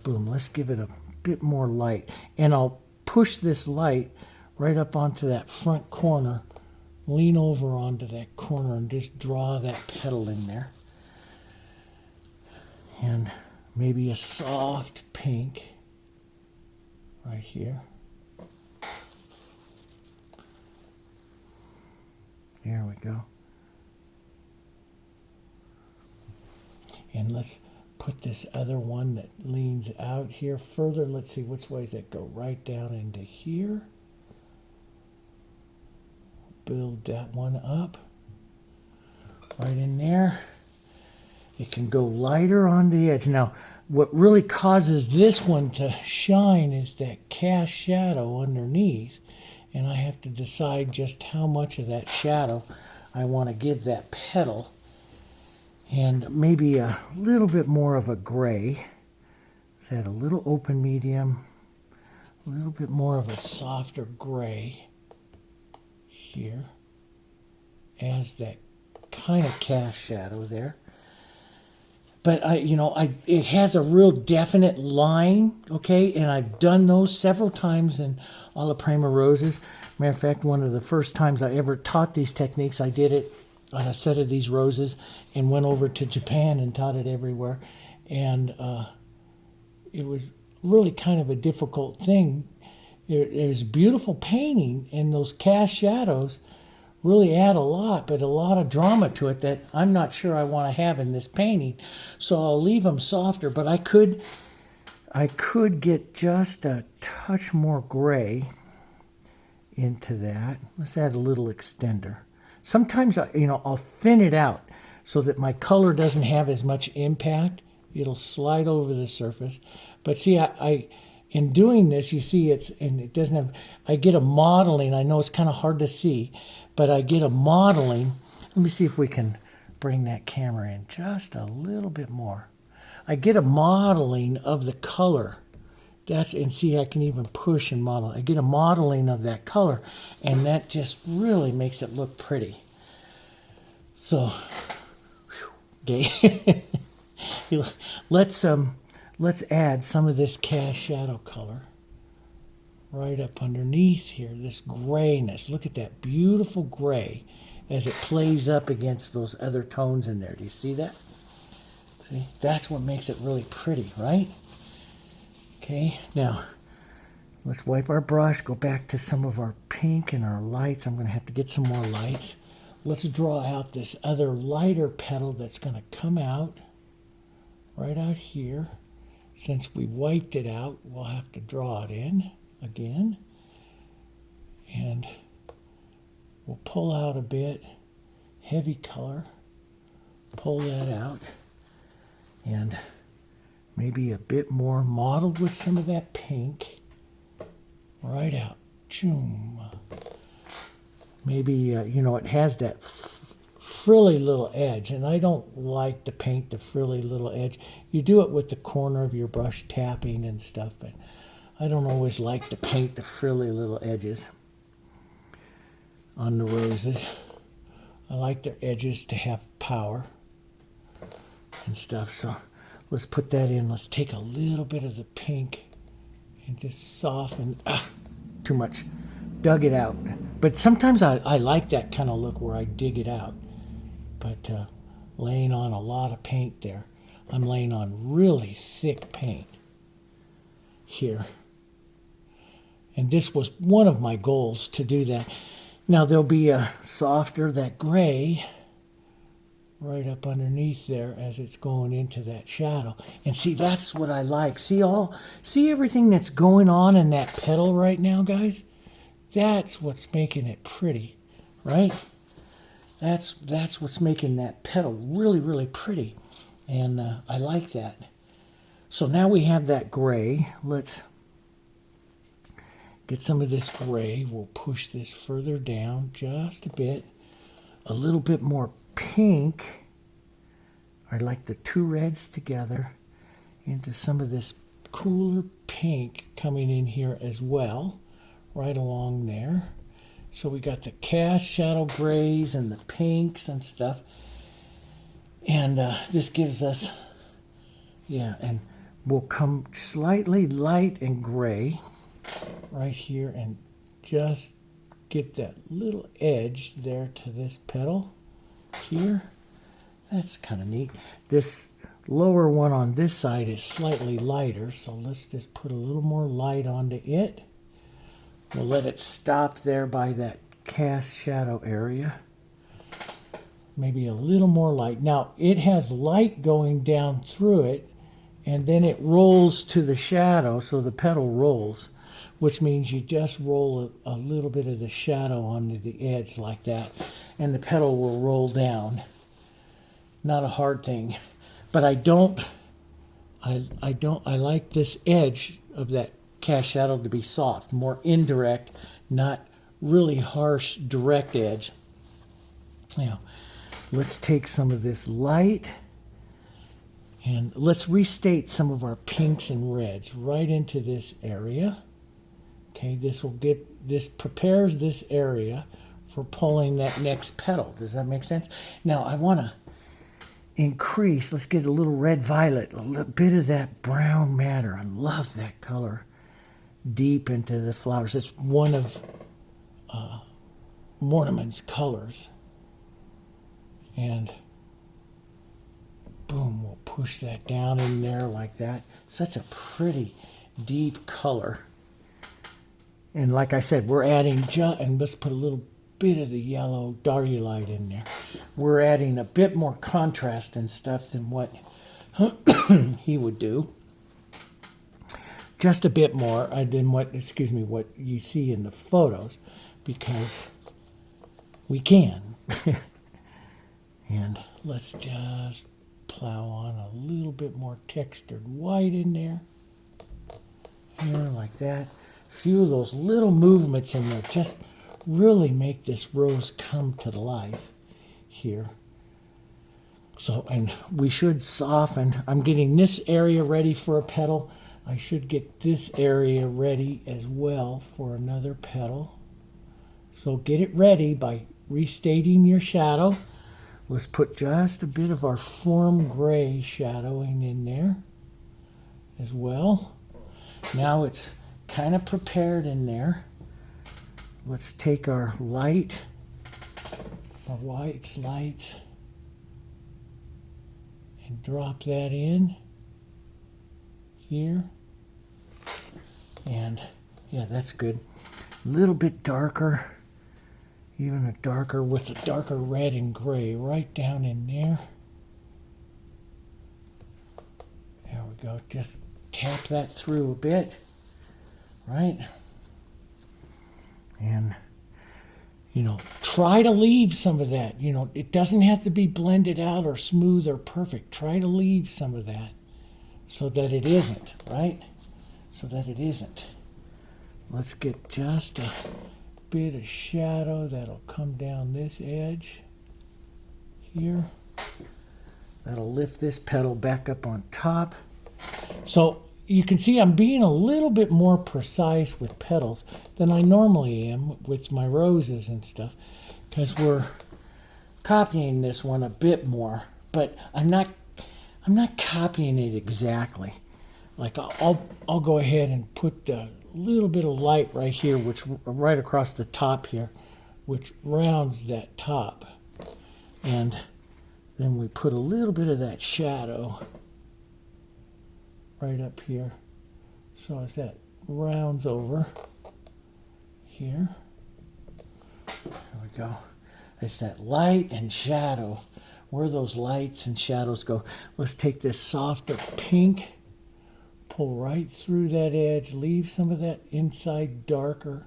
Boom, let's give it a bit more light. And I'll push this light right up onto that front corner, lean over onto that corner and just draw that petal in there. And maybe a soft pink right here. There we go. And let's put this other one that leans out here further. Let's see which ways that go right down into here. Build that one up right in there. It can go lighter on the edge. Now, what really causes this one to shine is that cast shadow underneath. And I have to decide just how much of that shadow I want to give that petal. And maybe a little bit more of a gray. Let's add a little open medium, a little bit more of a softer gray here as that kind of cast shadow there. But it has a real definite line, okay? And I've done those several times in Alla Prima roses. Matter of fact, one of the first times I ever taught these techniques, I did it on a set of these roses and went over to Japan and taught it everywhere. And it was really kind of a difficult thing. It was a beautiful painting, and those cast shadows really add a lot, but a lot of drama to it that I'm not sure I want to have in this painting. So I'll leave them softer, but I could get just a touch more gray into that. Let's add a little extender. Sometimes I'll thin it out so that my color doesn't have as much impact. It'll slide over the surface. But see, I in doing this, you see it doesn't have, I get a modeling. I know it's kind of hard to see, but I get a modeling. Let me see if we can bring that camera in just a little bit more. I get a modeling of the color. And see, I can even push and model. I get a modeling of that color, and that just really makes it look pretty. So, okay. Let's add some of this cast shadow color right up underneath here, this grayness. Look at that beautiful gray as it plays up against those other tones in there. Do you see that? See, that's what makes it really pretty, right? Okay, now let's wipe our brush, go back to some of our pink and our lights. I'm going to have to get some more lights. Let's draw out this other lighter petal that's going to come out right out here. Since we wiped it out, we'll have to draw it in again. And we'll pull out a bit, heavy color, pull that out, and maybe a bit more mottled with some of that pink right out. Choom. Maybe, it has that frilly little edge, and I don't like to paint the frilly little edge. You do it with the corner of your brush tapping and stuff, but I don't always like to paint the frilly little edges on the roses. I like their edges to have power and stuff, so let's put that in. Let's take a little bit of the pink and just soften. Too much. Dug it out. But sometimes I like that kind of look where I dig it out. But laying on a lot of paint there. I'm laying on really thick paint here. And this was one of my goals, to do that. Now there'll be a softer, that gray, right up underneath there as it's going into that shadow. And see, that's what I like. See everything that's going on in that petal right now, guys? That's what's making it pretty, right? That's what's making that petal really, really pretty. And I like that. So now we have that gray. Let's get some of this gray. We'll push this further down just a bit. A little bit more pink. I like the two reds together into some of this cooler pink coming in here as well, right along there. So we got the cast shadow grays and the pinks and stuff. And this gives us, yeah, and we'll come slightly light and gray right here and just get that little edge there to this petal here. That's kind of neat. This lower one on this side is slightly lighter, so let's just put a little more light onto it. We'll let it stop there by that cast shadow area. Maybe a little more light. Now, it has light going down through it, and then it rolls to the shadow, so the petal rolls, which means you just roll a little bit of the shadow onto the edge like that, and the petal will roll down. Not a hard thing, but I like this edge of that cast shadow to be soft, more indirect, not really harsh, direct edge. Now, let's take some of this light and let's restate some of our pinks and reds right into this area. Okay, this prepares this area for pulling that next petal. Does that make sense? Now, I want to increase, let's get a little red violet, a little bit of that brown matter. I love that color deep into the flowers. It's one of Mortimer's colors. And boom, we'll push that down in there like that. Such a pretty deep color. And like I said, we're adding, and let's put a little bit of the yellow Diarylide in there. We're adding a bit more contrast and stuff than what he would do. Just a bit more than what you see in the photos, because we can. And let's just plow on a little bit more textured white in there. Here, like that. A few of those little movements in there just really make this rose come to life here. So, and we should soften. I'm getting this area ready for a petal. I should get this area ready as well for another petal. So get it ready by restating your shadow. Let's put just a bit of our form gray shadowing in there as well. Now it's kind of prepared in there. Let's take our light, our whites, lights, and drop that in here. And yeah, that's good. A little bit darker, even a darker with a darker red and gray right down in there. There we go. Just tap that through a bit, right? And, try to leave some of that. It doesn't have to be blended out or smooth or perfect. Try to leave some of that so that it isn't, right? So that it isn't. Let's get just a bit of shadow that'll come down this edge here. That'll lift this petal back up on top. So you can see I'm being a little bit more precise with petals than I normally am with my roses and stuff, because we're copying this one a bit more, but I'm not copying it exactly. Like I'll go ahead and put a little bit of light right here, which right across the top here, which rounds that top, and then we put a little bit of that shadow right up here. So as that rounds over here, there we go. It's that light and shadow. Where those lights and shadows go. Let's take this softer pink, pull right through that edge, leave some of that inside darker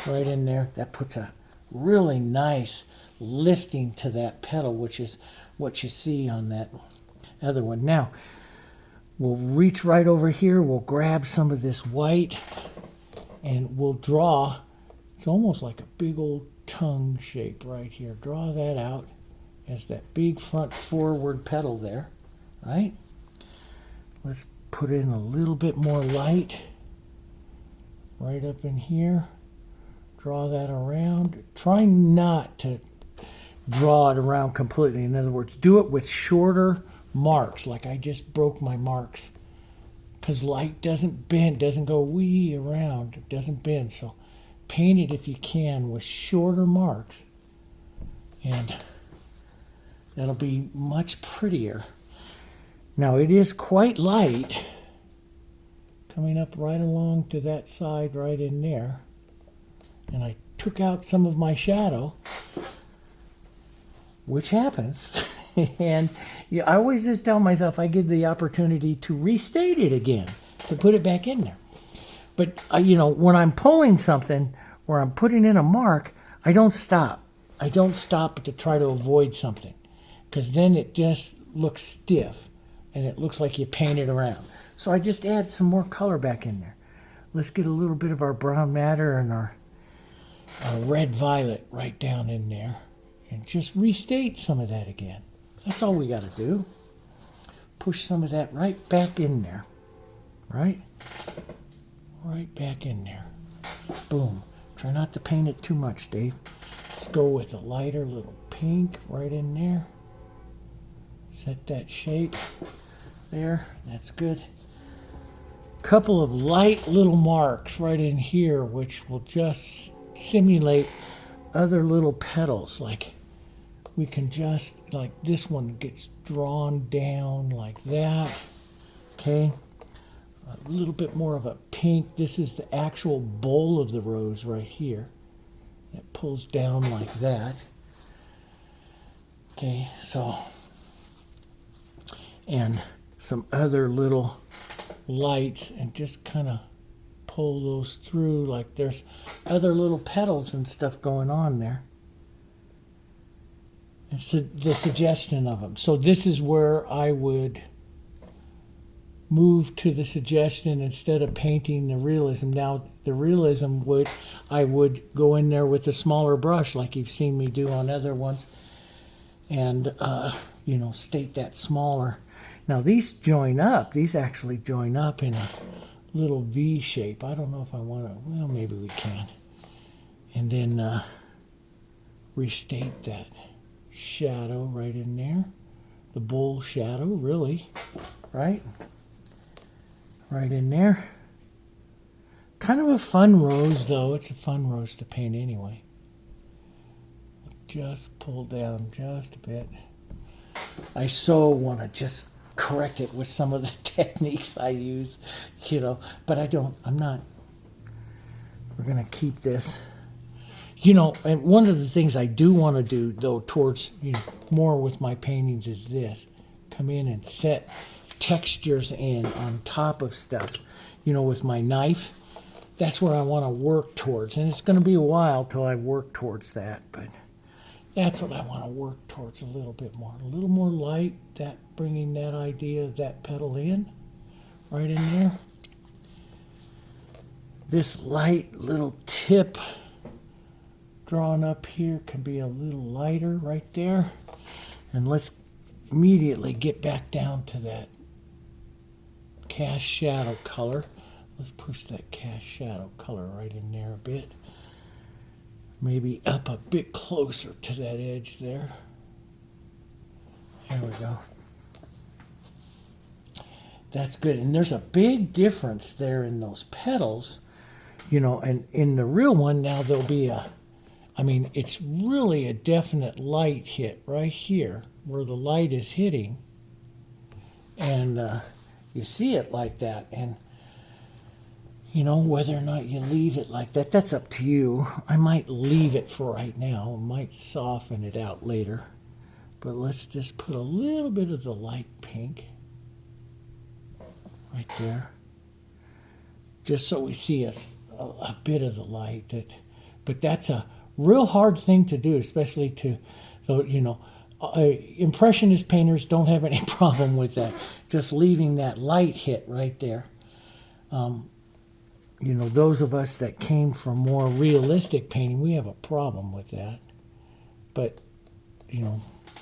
right in there. That puts a really nice lifting to that petal, which is what you see on that other one. Now, we'll reach right over here, we'll grab some of this white, and we'll draw, it's almost like a big old tongue shape right here. Draw that out as that big front forward petal there, right? Let's put in a little bit more light right up in here. Draw that around. Try not to draw it around completely. In other words, do it with shorter marks, like I just broke my marks. Because light doesn't bend, doesn't go wee around, it doesn't bend. So paint it if you can with shorter marks. And that'll be much prettier. Now it is quite light, coming up right along to that side right in there. And I took out some of my shadow, which happens. And I always just tell myself I give the opportunity to restate it again, to put it back in there. But, when I'm pulling something or I'm putting in a mark, I don't stop. I don't stop to try to avoid something, because then it just looks stiff and it looks like you painted around. So I just add some more color back in there. Let's get a little bit of our brown matter and our red violet right down in there and just restate some of that again. That's all we got to do. Push some of that right back in there. Right? Right back in there. Boom. Try not to paint it too much, Dave. Let's go with a lighter little pink right in there. Set that shape there. That's good. Couple of light little marks right in here, which will just simulate other little petals. Like we can just, like this one gets drawn down like that. Okay. A little bit more of a pink. This is the actual bowl of the rose right here. It pulls down like that. Okay, so, and some other little lights, and just kind of pull those through like there's other little petals and stuff going on there. It's the suggestion of them. So this is where I would move to the suggestion instead of painting the realism. Now, the realism I would go in there with a smaller brush like you've seen me do on other ones and, state that smaller. Now, these join up. These actually join up in a little V shape. I don't know if I want to, well, maybe we can. And then restate that shadow right in there. The bowl shadow, really, right? Right in there. Kind of a fun rose, though. It's a fun rose to paint anyway. Just pull down just a bit. I so want to just correct it with some of the techniques I use, but I'm not. We're going to keep this. And one of the things I do want to do, though, towards, more with my paintings is this. Come in and set textures in on top of stuff, with my knife. That's where I want to work towards. And it's going to be a while till I work towards that, but that's what I want to work towards a little bit more. A little more light, that bringing that idea of that petal in, right in there. This light little tip drawn up here can be a little lighter right there. And let's immediately get back down to that cast shadow color. Let's push that cast shadow color right in there a bit. Maybe up a bit closer to that edge there. There we go. That's good. And there's a big difference there in those petals, and in the real one now there'll be it's really a definite light hit right here where the light is hitting. And you see it like that. And, whether or not you leave it like that, that's up to you. I might leave it for right now. I might soften it out later. But let's just put a little bit of the light pink right there. Just so we see a bit of the light. But that's a real hard thing to do, especially to, impressionist painters don't have any problem with that. Just leaving that light hit right there. Those of us that came from more realistic painting, we have a problem with that. But,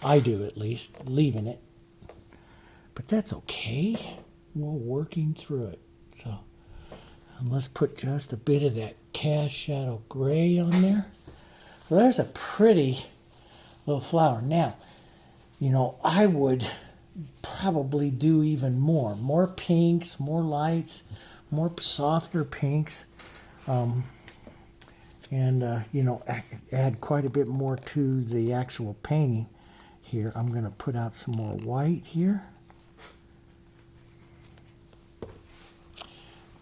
I do at least, leaving it. But that's okay. We're working through it. So, and let's put just a bit of that cast shadow gray on there. So there's a pretty little flower. Now, you know, I would probably do even more pinks, more lights, more softer pinks, and you know, add quite a bit more to the actual painting here. I'm going to put out some more white here,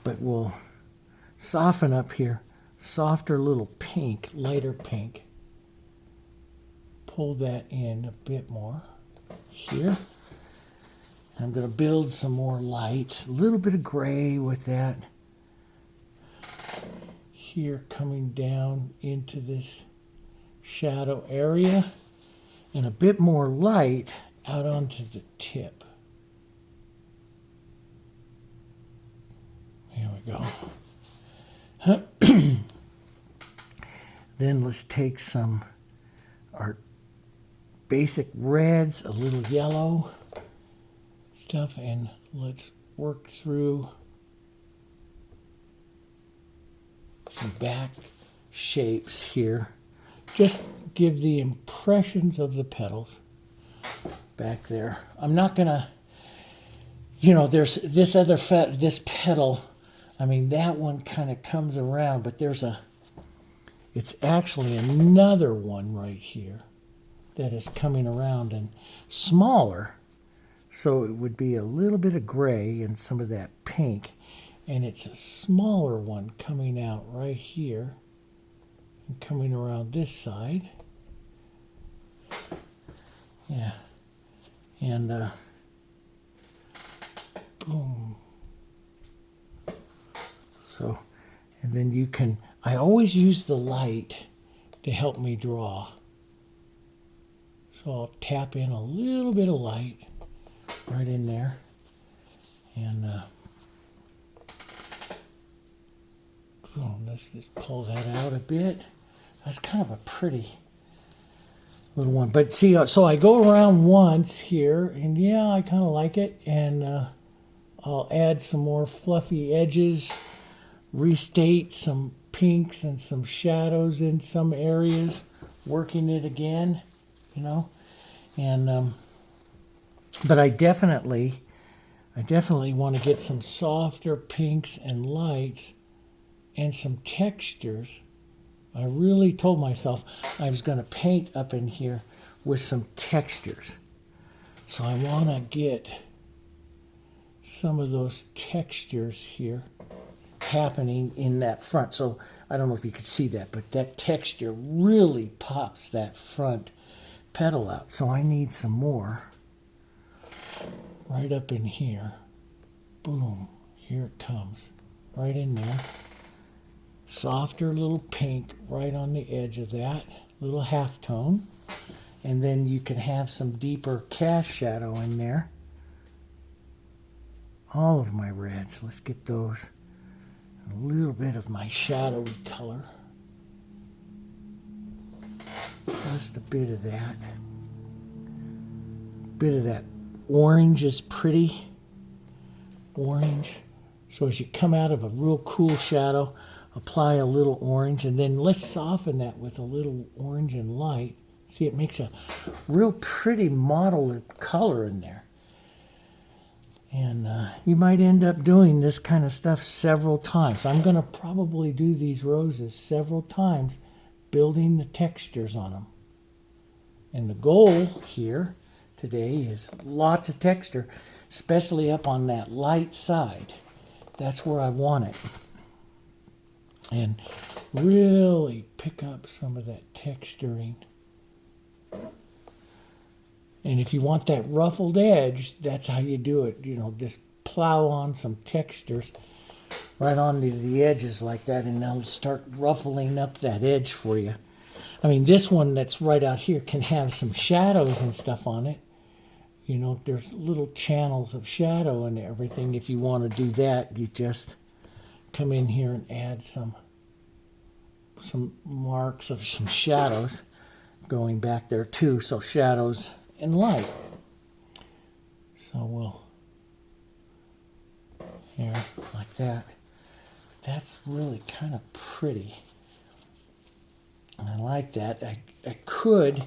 but we'll soften up here, softer little pink, lighter pink. Pull that in a bit more here. I'm going to build some more lights, a little bit of gray with that here coming down into this shadow area, and a bit more light out onto the tip. There we go. Then let's take our basic reds, a little yellow stuff, and let's work through some back shapes here. Just give the impressions of the petals back there. I'm not gonna, you know, there's this other this petal. I mean, that one kind of comes around, but it's actually another one right here that is coming around and smaller. So it would be a little bit of gray and some of that pink. And it's a smaller one coming out right here and coming around this side. Yeah. And boom. So, and then you can, I always use the light to help me draw. So I'll tap in a little bit of light right in there. And boom, let's just pull that out a bit. That's kind of a pretty little one. But see, so I go around once here, and yeah, I kind of like it. And I'll add some more fluffy edges, restate some pinks and some shadows in some areas, working it again, you know. And but I definitely want to get some softer pinks and lights and some textures. I really told myself I was going to paint up in here with some textures. So I want to get some of those textures here happening in that front. So I don't know if you could see that, but that texture really pops that front petal out. So I need some more right up in here. Boom, here it comes, right in there. Softer little pink right on the edge of that, little halftone. And then you can have some deeper cast shadow in there. All of my reds, let's get those. A little bit of my shadowy color. Just a bit of that. Bit of that orange is pretty. Orange. So as you come out of a real cool shadow, apply a little orange, and then let's soften that with a little orange and light. See, it makes a real pretty mottled color in there. And you might end up doing this kind of stuff several times. I'm going to probably do these roses several times, building the textures on them. And the goal here today is lots of texture, especially up on that light side. That's where I want it. And really pick up some of that texturing. And if you want that ruffled edge, that's how you do it. You know, just plow on some textures right onto the edges like that, and they'll start ruffling up that edge for you. I mean, this one that's right out here can have some shadows and stuff on it. You know, there's little channels of shadow and everything. If you want to do that, you just come in here and add some marks of some shadows going back there too. So shadows and light. So we'll, here, like that. That's really kind of pretty. I like that. I could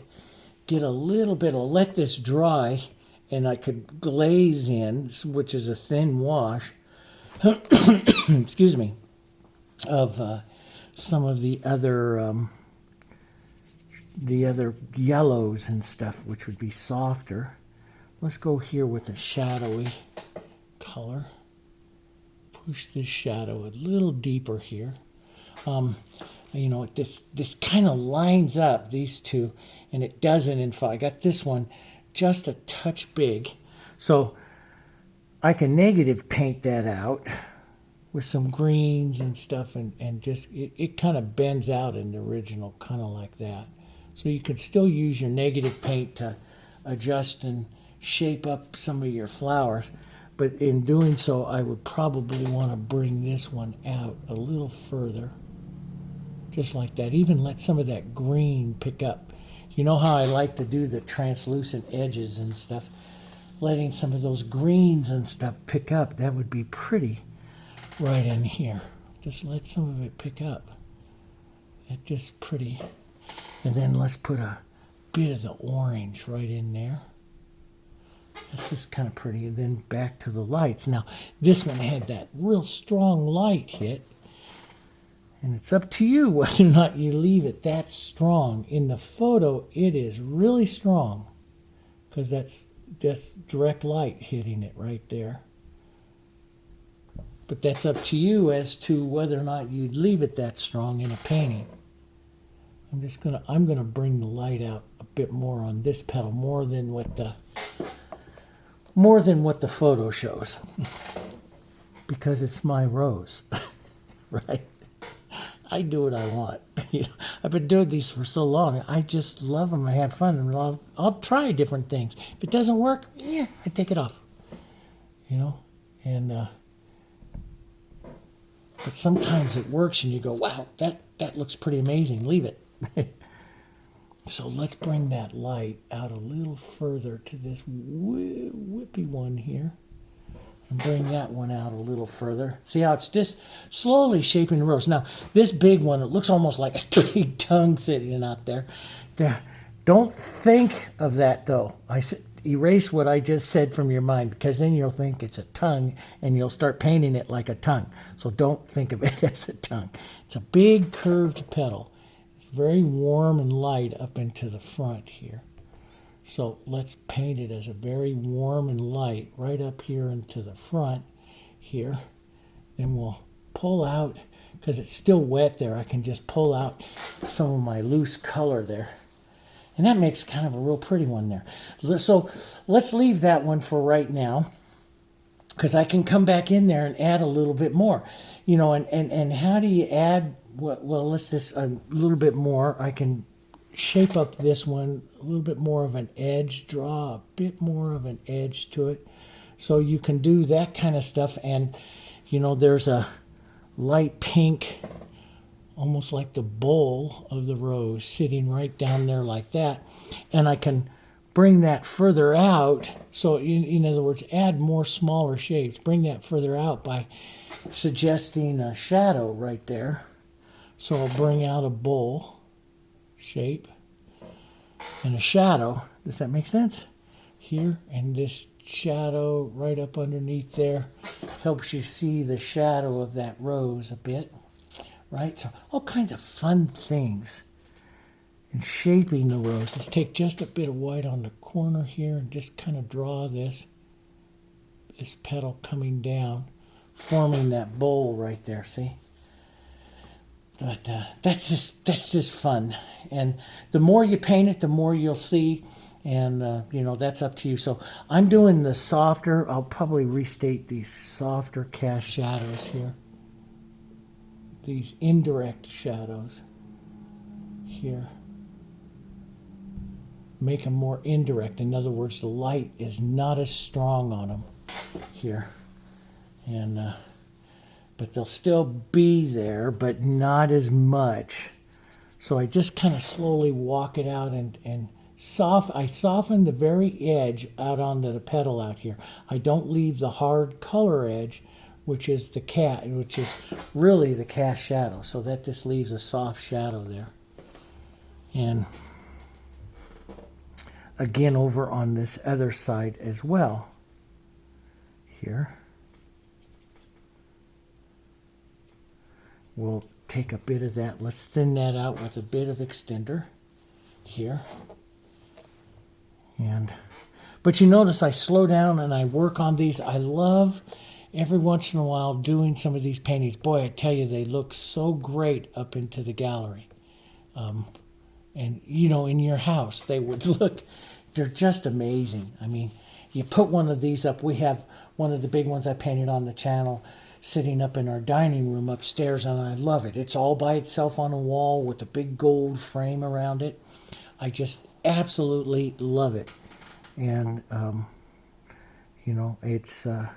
get a little bit, I'll let this dry, and I could glaze in, which is a thin wash, excuse me, of some of the other yellows and stuff, which would be softer. Let's go here with a shadowy color. Push this shadow a little deeper here. You know, this kind of lines up these two, and it doesn't in fact. I got this one just a touch big, so I can negative paint that out with some greens and stuff, and just it kind of bends out in the original, kind of like that. So you could still use your negative paint to adjust and shape up some of your flowers, but in doing so I would probably want to bring this one out a little further, just like that. Even let some of that green pick up. You know how I like to do the translucent edges and stuff? Letting some of those greens and stuff pick up, that would be pretty right in here. Just let some of it pick up. That's just pretty. And then let's put a bit of the orange right in there. This is kind of pretty. And then back to the lights. Now, this one had that real strong light hit. And it's up to you whether or not you leave it that strong. In the photo, it is really strong because that's direct light hitting it right there. But that's up to you as to whether or not you'd leave it that strong in a painting. I'm gonna bring the light out a bit more on this petal, more than what the photo shows, because it's my rose, right? I do what I want. You know, I've been doing these for so long. I just love them. I have fun, and I'll try different things. If it doesn't work, yeah, I take it off. You know, and but sometimes it works, and you go, "Wow, that looks pretty amazing." Leave it. So let's bring that light out a little further to this whippy one here. And bring that one out a little further. See how it's just slowly shaping the rose. Now, this big one, it looks almost like a big tongue sitting out there. Don't think of that, though. Erase what I just said from your mind, because then you'll think it's a tongue, and you'll start painting it like a tongue. So don't think of it as a tongue. It's a big curved petal. It's very warm and light up into the front here. So let's paint it as a very warm and light right up here into the front here. Then we'll pull out, because it's still wet there, I can just pull out some of my loose color there. And that makes kind of a real pretty one there. So let's leave that one for right now, because I can come back in there and add a little bit more. You know, and how do you add? Well, let's just a little bit more. I can shape up this one a little bit more of an edge, draw a bit more of an edge to it. So you can do that kind of stuff. And, you know, there's a light pink, almost like the bowl of the rose, sitting right down there like that. And I can bring that further out. So, in other words, add more smaller shapes. Bring that further out by suggesting a shadow right there. So I'll bring out a bowl shape and a shadow. Does that make sense? Here, and this shadow right up underneath there helps you see the shadow of that rose a bit, right? So all kinds of fun things in shaping the rose. Let's take just a bit of white on the corner here and just kind of draw this petal coming down, forming that bowl right there, see? But that's just fun, and the more you paint it, the more you'll see, and you know, that's up to you. So I'm doing the softer. I'll probably restate these softer cast shadows here. These indirect shadows here. Make them more indirect. In other words, the light is not as strong on them here, and. But they'll still be there, but not as much. So I just kind of slowly walk it out and I soften the very edge out onto the petal out here. I don't leave the hard color edge, which is really the cast shadow. So that just leaves a soft shadow there. And again over on this other side as well. Here. We'll take a bit of that. Let's thin that out with a bit of extender here. But you notice I slow down and I work on these. I love every once in a while doing some of these paintings. Boy, I tell you, they look so great up into the gallery. And, you know, in your house, they would look, they're just amazing. I mean, you put one of these up. We have one of the big ones I painted on the channel sitting up in our dining room upstairs, and I love it. It's all by itself on a wall with a big gold frame around it. I just absolutely love it. And, you know, it's a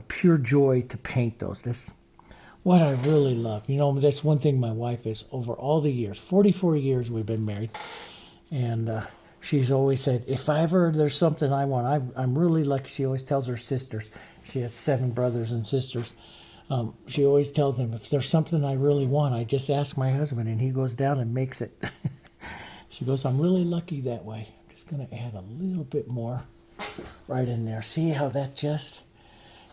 pure joy to paint those. That's what I really love. You know, that's one thing my wife is, over all the years, 44 years we've been married, and she's always said, if ever there's something I want, I'm really lucky. She always tells her sisters, she has 7 brothers and sisters, she always tells them, if there's something I really want, I just ask my husband, and he goes down and makes it. She goes, I'm really lucky that way. I'm just going to add a little bit more right in there. See how that just,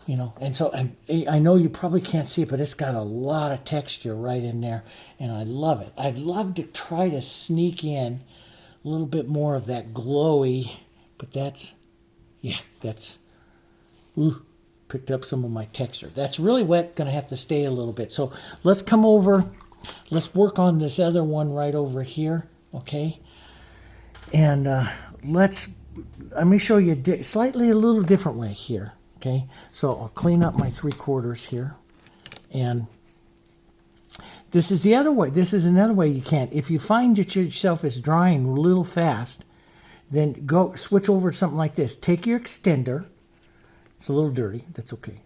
you know, and so I know you probably can't see it, but it's got a lot of texture right in there, and I love it. I'd love to try to sneak in a little bit more of that glowy, but that's, yeah, that's, ooh, picked up some of my texture. That's really wet, going to have to stay a little bit. So let's come over, let's work on this other one right over here, okay? And let me show you slightly a little different way here, okay? So I'll clean up my 3/4 here, and this is the other way. This is another way you can. If you find that yourself is drying a little fast, then go switch over to something like this. Take your extender. It's a little dirty. That's okay.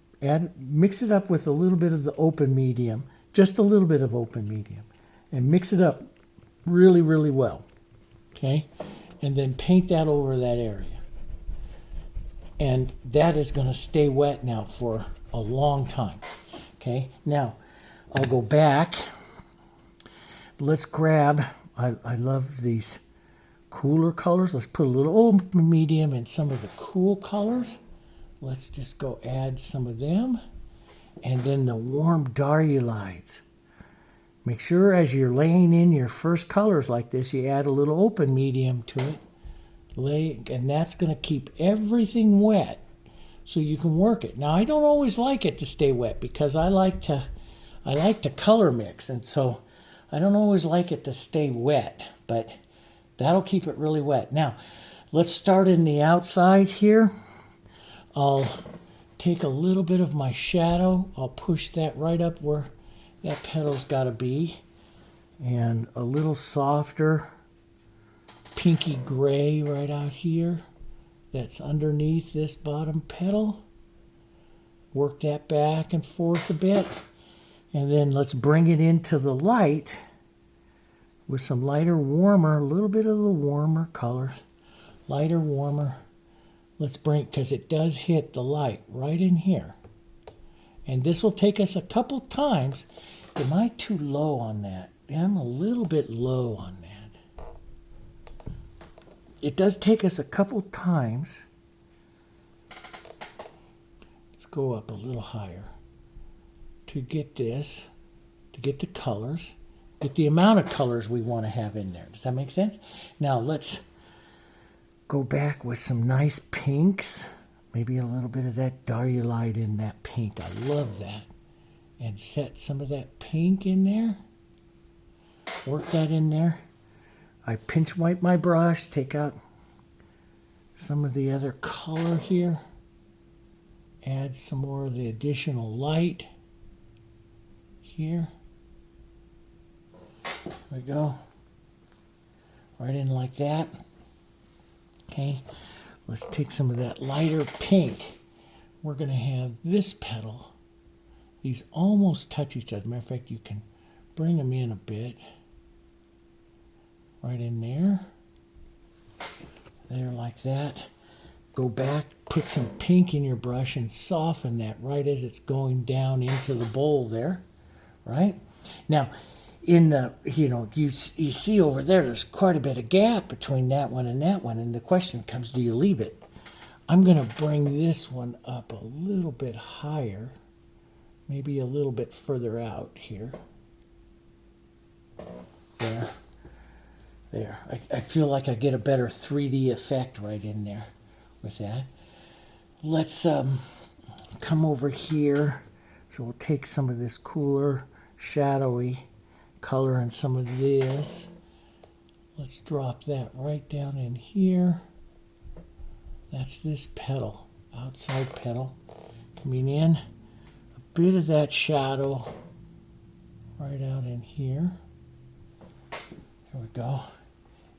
Mix it up with a little bit of the open medium, just a little bit of open medium, and mix it up really, really well. Okay, and then paint that over that area. And that is going to stay wet now for a long time. Okay, now I'll go back. Let's grab, I love these cooler colors. Let's put a little open medium in some of the cool colors. Let's just go add some of them. And then the warm Diarylides. Make sure as you're laying in your first colors like this, you add a little open medium to it. And that's going to keep everything wet so you can work it. Now, I don't always like it to stay wet because I like to color mix, and so I don't always like it to stay wet, but that'll keep it really wet. Now, let's start in the outside here. I'll take a little bit of my shadow. I'll push that right up where that petal's got to be, and a little softer pinky gray right out here that's underneath this bottom petal. Work that back and forth a bit, and then let's bring it into the light with some lighter, warmer, a little bit of the warmer colors, lighter, warmer. Let's bring, because it does hit the light right in here. And this will take us a couple times. Am I too low on that? I'm a little bit low on that. It does take us a couple times. Let's go up a little higher to get this, to get the colors, get the amount of colors we want to have in there. Does that make sense? Now let's go back with some nice pinks. Maybe a little bit of that Diarylide in that pink. I love that. And set some of that pink in there. Work that in there. I pinch wipe my brush, take out some of the other color here. Add some more of the additional light here. There we go. Right in like that. Okay. Let's take some of that lighter pink. We're going to have this petal. These almost touch each other. Matter of fact, you can bring them in a bit. Right in there. There like that. Go back, put some pink in your brush and soften that right as it's going down into the bowl there. Right? Now, in the, you see over there's quite a bit of gap between that one, and the question comes, do you leave it? I'm going to bring this one up a little bit higher, maybe a little bit further out here. There. I feel like I get a better 3D effect right in there with that. Let's come over here. So we'll take some of this cooler, shadowy color and some of this. Let's drop that right down in here. That's this petal, outside petal, coming in. A bit of that shadow right out in here. There we go.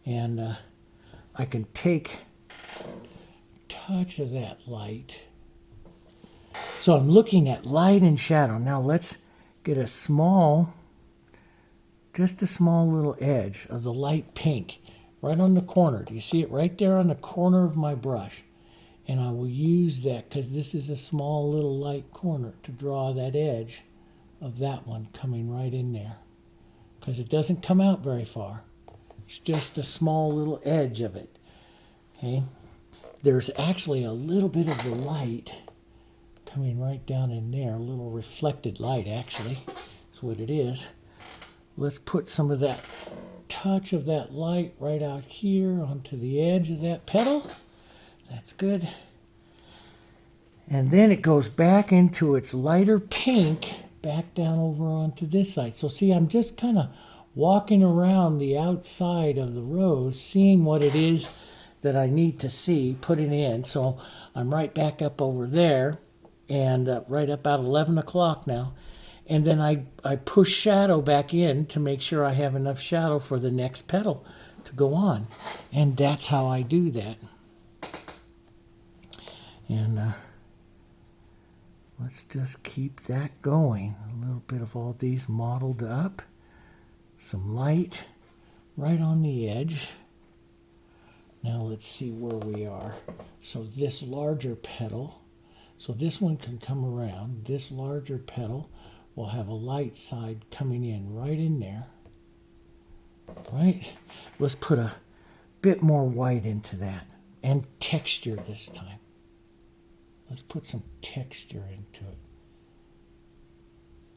And I can take a touch of that light. So I'm looking at light and shadow. Now let's get just a small little edge of the light pink right on the corner. Do you see it right there on the corner of my brush? And I will use that because this is a small little light corner to draw that edge of that one coming right in there. Because it doesn't come out very far. It's just a small little edge of it. Okay? There's actually a little bit of the light coming right down in there. A little reflected light, actually. That's what it is. Let's put some of that touch of that light right out here onto the edge of that petal. That's good. And then it goes back into its lighter pink, back down over onto this side. So see, I'm just kind of walking around the outside of the rose, seeing what it is that I need to see, put it in. So I'm right back up over there, and right up about 11 o'clock now. And then I push shadow back in to make sure I have enough shadow for the next petal to go on. And that's how I do that. And let's just keep that going. A little bit of all these mottled up. Some light right on the edge. Now let's see where we are. So this larger petal, so this one can come around. This larger petal will have a light side coming in right in there. Right? Let's put a bit more white into that. And texture this time. Let's put some texture into it.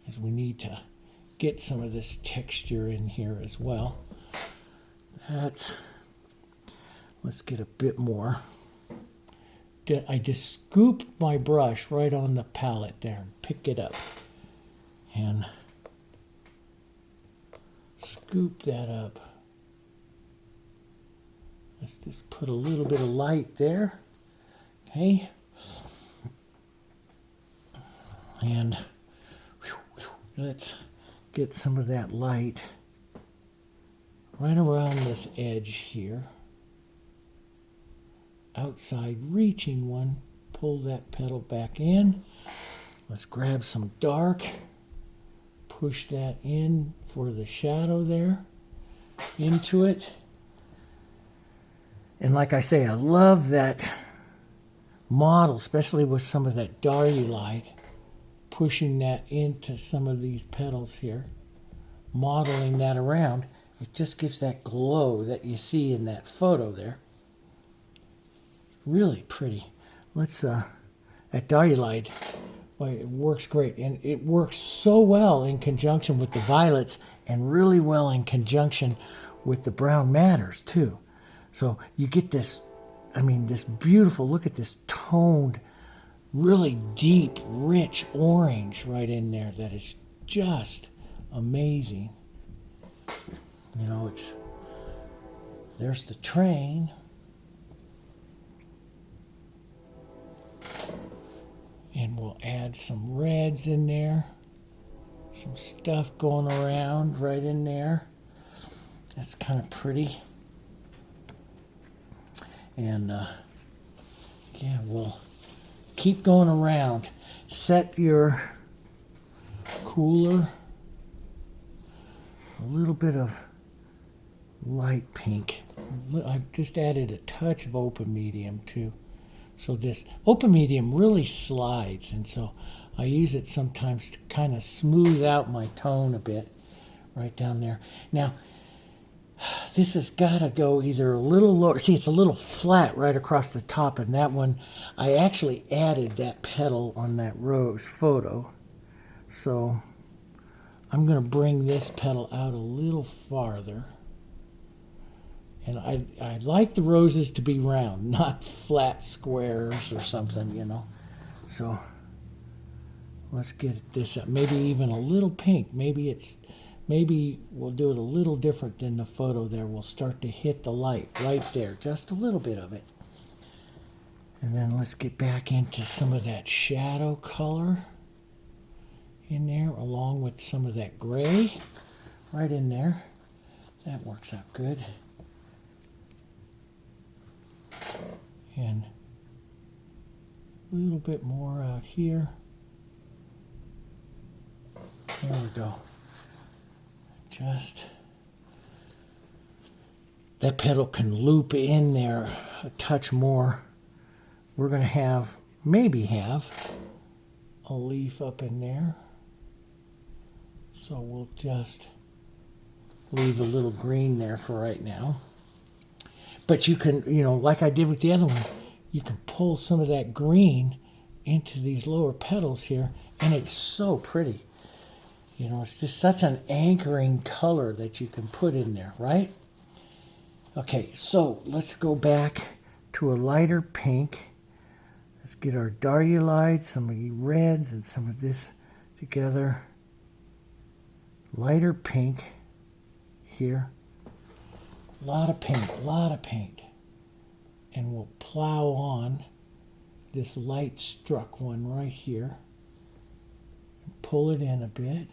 Because we need to get some of this texture in here as well. Let's get a bit more. I just scoop my brush right on the palette there and pick it up. And scoop that up. Let's just put a little bit of light there. Okay. And let's get some of that light right around this edge here. Outside reaching one, pull that petal back in. Let's grab some dark, push that in for the shadow there, into it. And like I say, I love that model, especially with some of that Diarylide, pushing that into some of these petals here, modeling that around. It just gives that glow that you see in that photo there. Really pretty. Let's, that Diarylide, well, it works great. And it works so well in conjunction with the violets and really well in conjunction with the brown matters too. So you get this, this beautiful, look at this toned, really deep, rich orange right in there that is just amazing. There's the train. And we'll add some reds in there. Some stuff going around right in there. That's kind of pretty. And yeah, we'll keep going around. Set your cooler. A little bit of light pink. I've just added a touch of open medium too. So this open medium really slides, and so I use it sometimes to kind of smooth out my tone a bit right down there. Now, this has got to go either a little lower. See, it's a little flat right across the top, and that one, I actually added that petal on that rose photo. So I'm going to bring this petal out a little farther. And I like the roses to be round, not flat squares or something, you know. So let's get this up. Maybe even a little pink. Maybe we'll do it a little different than the photo there. We'll start to hit the light right there, just a little bit of it. And then let's get back into some of that shadow color in there, along with some of that gray right in there. That works out good. And a little bit more out here. There we go. Just that petal can loop in there a touch more. We're going to maybe have a leaf up in there. So we'll just leave a little green there for right now. But you can, you know, like I did with the other one, you can pull some of that green into these lower petals here, and it's so pretty. You know, it's just such an anchoring color that you can put in there, right? Okay, so let's go back to a lighter pink. Let's get our Diarylide, some of the reds, and some of this together. Lighter pink here. A lot of paint. And we'll plow on this light struck one right here. Pull it in a bit.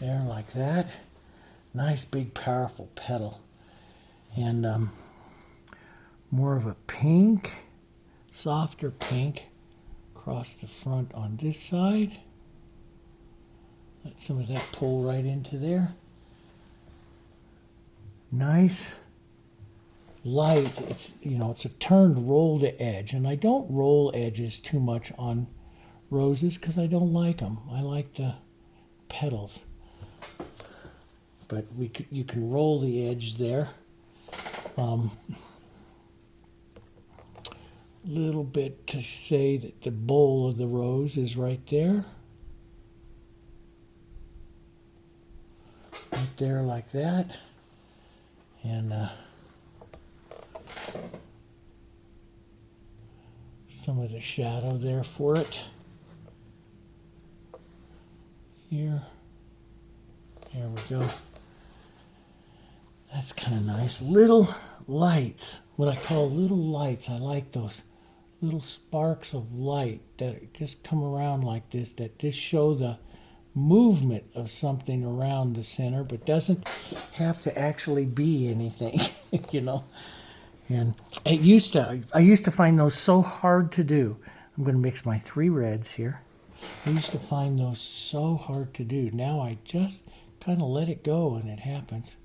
There, like that. Nice, big, powerful petal. And more of a pink, softer pink across the front on this side. Let some of that pull right into there. Nice light. It's, you know, it's a turned rolled edge, and I don't roll edges too much on roses because I don't like them. I like the petals, but you can roll the edge there. Little bit to say that the bowl of the rose is right there. Right there like that. And some of the shadow there for it. Here. There we go. That's kind of nice. Little lights. What I call little lights. I like those little sparks of light that just come around like this, that just show the movement of something around the center, but doesn't have to actually be anything, you know. And I used to find those so hard to do. I'm going to mix my 3 reds here. I used to find those so hard to do. Now I just kind of let it go and it happens.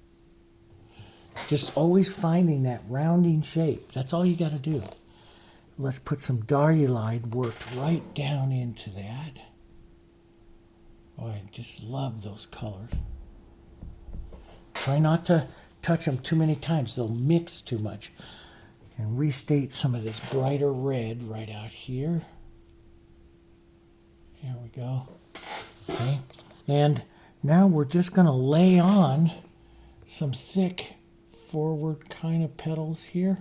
Just always finding that rounding shape. That's all you got to do. Let's put some Diarylide worked right down into that. Oh, I just love those colors. Try not to touch them too many times. They'll mix too much. And restate some of this brighter red right out here. There we go. Okay. And now we're just going to lay on some thick forward kind of petals here.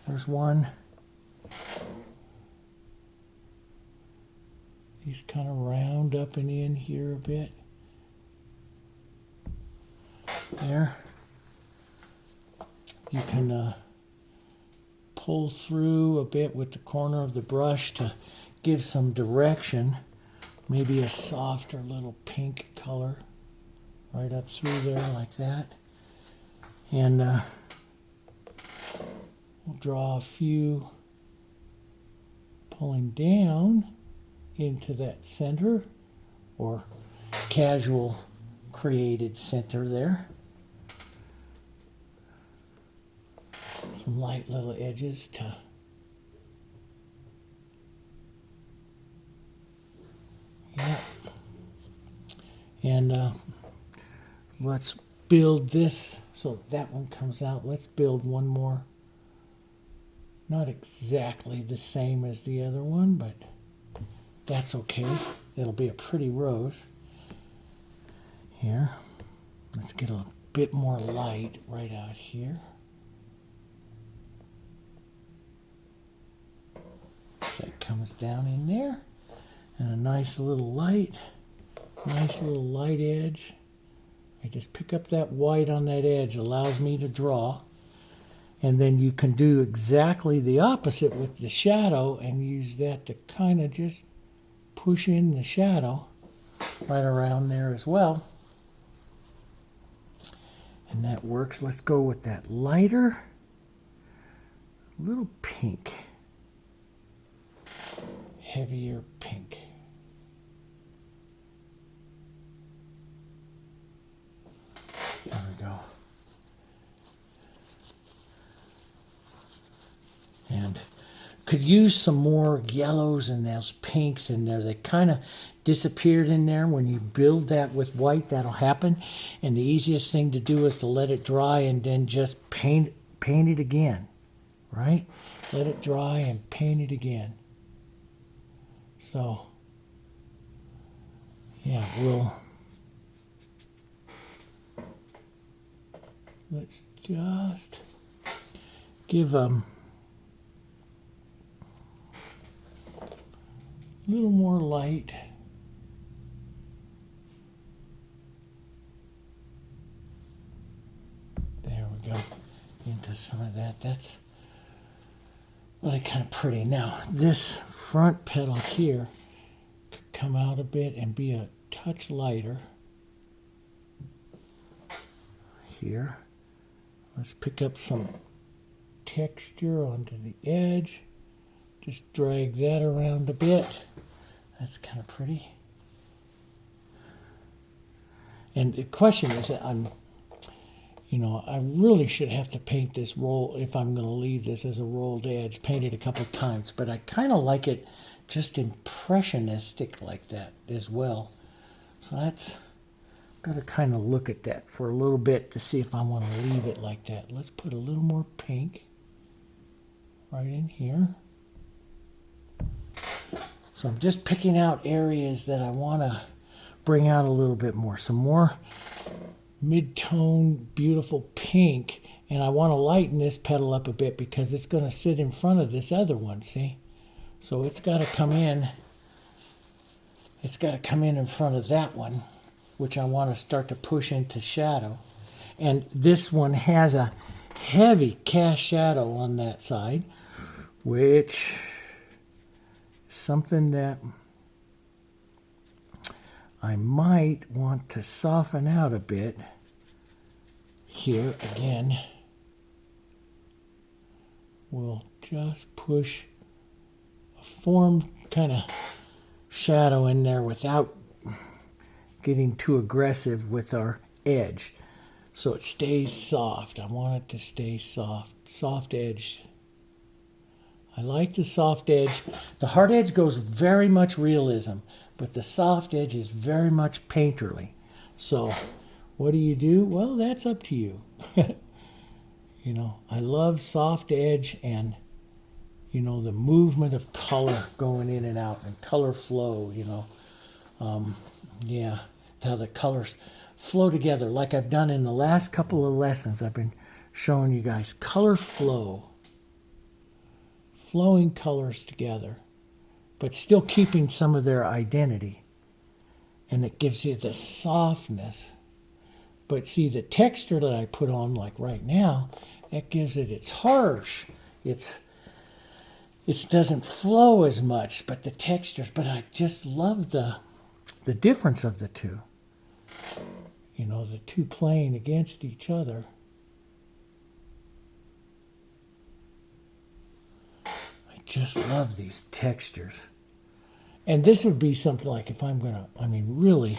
There's one. These kind of round up and in here a bit. There. You can pull through a bit with the corner of the brush to give some direction. Maybe a softer little pink color right up through there like that. And we'll draw a few pulling down into that center or casual created center there. Some light little edges to And let's build this so that one comes out. Let's build one more. Not exactly the same as the other one, but that's okay. It'll be a pretty rose. Here, let's get a bit more light right out here. So it comes down in there. And a nice little light edge. I just pick up that white on that edge, allows me to draw. And then you can do exactly the opposite with the shadow and use that to kind of just push in the shadow right around there as well. And that works. Let's go with that lighter, little pink, heavier pink. There we go. And could use some more yellows and those pinks in there. They kind of disappeared in there. When you build that with white, that'll happen. And the easiest thing to do is to let it dry and then just paint it again, right? Let it dry and paint it again. So, yeah, let's just give a little more light. There we go. Into some of that. That's really kind of pretty. Now, this front petal here could come out a bit and be a touch lighter. Here. Let's pick up some texture onto the edge. Just drag that around a bit. That's kind of pretty. And the question is that I really should have to paint this roll if I'm going to leave this as a rolled edge, paint it a couple of times. But I kind of like it just impressionistic like that as well. So that's got to kind of look at that for a little bit to see if I want to leave it like that. Let's put a little more pink right in here. So I'm just picking out areas that I want to bring out a little bit more. Some more mid-tone, beautiful pink. And I want to lighten this petal up a bit because it's going to sit in front of this other one, see? So it's got to come in. It's got to come in front of that one, which I want to start to push into shadow. And this one has a heavy cast shadow on that side, which is something that I might want to soften out a bit here again. We'll just push a formed kind of shadow in there without getting too aggressive with our edge. So it stays soft. I want it to stay soft. Soft edge. I like the soft edge. The hard edge goes very much realism, but the soft edge is very much painterly. So what do? Well, that's up to you. I love soft edge and, the movement of color going in and out and color flow, yeah, how the colors flow together like I've done in the last couple of lessons. I've been showing you guys color flow. Flowing colors together, but still keeping some of their identity. And it gives you the softness. But see, the texture that I put on, like right now, that gives it's harsh. It doesn't flow as much, but the textures. But I just love the difference of the two. The two playing against each other. Just love these textures. And this would be something like if I'm gonna, really,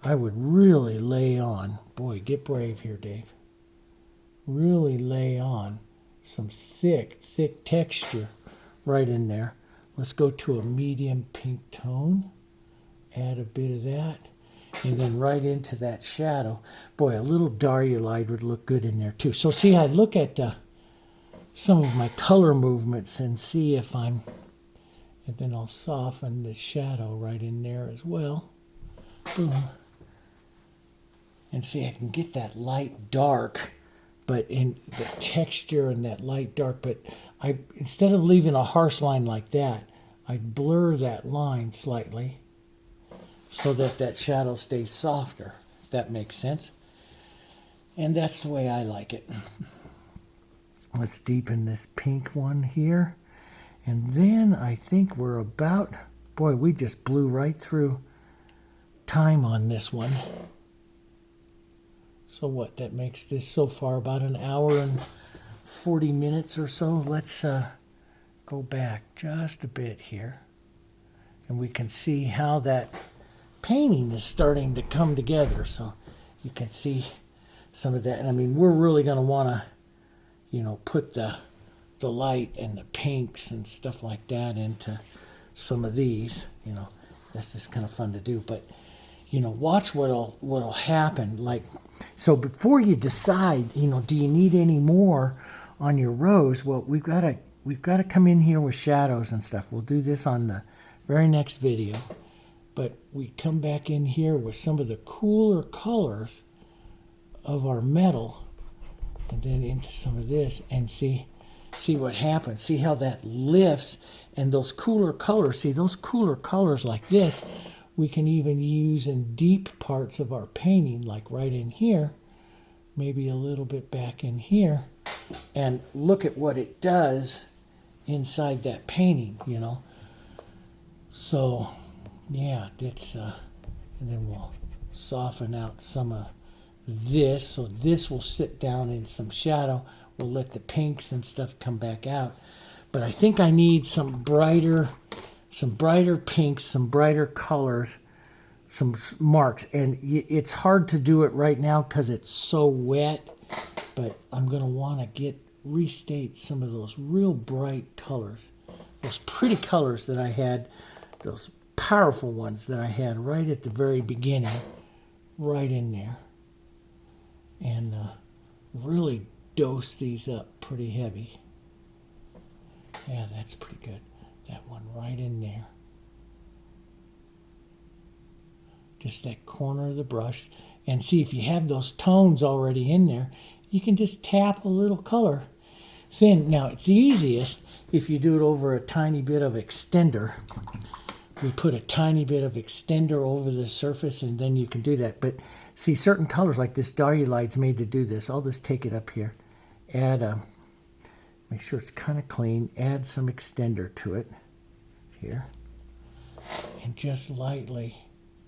I would really lay on, boy, get brave here, Dave. Really lay on some thick texture right in there. Let's go to a medium pink tone. Add a bit of that. and then right into that shadow. Boy, a little Diarylide would look good in there too. So see, I look at some of my color movements and see if I'm, and then I'll soften the shadow right in there as well. Boom. And see, I can get that light dark, but in the texture and that light dark, but I, instead of leaving a harsh line like that, I blur that line slightly so that that shadow stays softer, if that makes sense. And that's the way I like it. Let's deepen this pink one here. And then I think we're about, boy, we just blew right through time on this one. So what, that makes this so far about an hour and 40 minutes or so. Let's go back just a bit here. And we can see how that painting is starting to come together. So you can see some of that. And I mean, we're really going to want to, you know, put the light and the pinks and stuff like that into some of these. You know, that's just kind of fun to do. But, you know, watch what'll happen. Like, so before you decide, you know, do you need any more on your rose? Well, we've got to come in here with shadows and stuff. We'll do this on the very next video. But we come back in here with some of the cooler colors of our metal, and then into some of this, and see what happens. See how that lifts, and those cooler colors, see those cooler colors like this, we can even use in deep parts of our painting, like right in here, maybe a little bit back in here, and look at what it does inside that painting, you know. So, yeah, that's, and then we'll soften out some of this, so this will sit down in some shadow. We'll let the pinks and stuff come back out. But I think I need some brighter pinks, some brighter colors, some marks. And it's hard to do it right now because it's so wet, but I'm going to want to restate some of those real bright colors, those pretty colors that I had, those powerful ones that I had right at the very beginning, right in there. And really dose these up pretty heavy. Yeah, that's pretty good. That one right in there. Just that corner of the brush. And see, if you have those tones already in there, you can just tap a little color thin. Now, it's easiest if you do it over a tiny bit of extender. We put a tiny bit of extender over the surface, and then you can do that. But see, certain colors like this Diarylide's made to do this. I'll just take it up here. Add make sure it's kind of clean. Add some extender to it here. And just lightly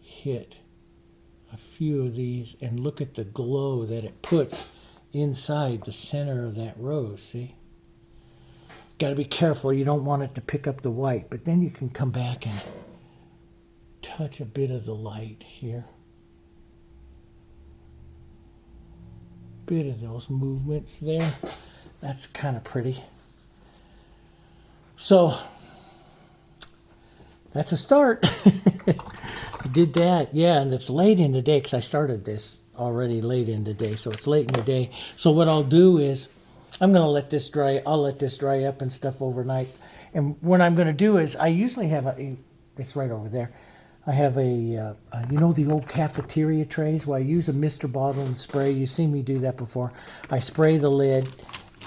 hit a few of these, and look at the glow that it puts inside the center of that rose, see? Got to be careful. You don't want it to pick up the white, but then you can come back and touch a bit of the light here. Bit of those movements there. That's kind of pretty. So that's a start. I did that, yeah, and it's late in the day because I started this already late in the day, so it's late in the day. So what I'll do is I'm going to let this dry. I'll let this dry up and stuff overnight. And what I'm going to do is I usually have it's right over there. I have you know, the old cafeteria trays where I use a mister bottle and spray. You've seen me do that before. I spray the lid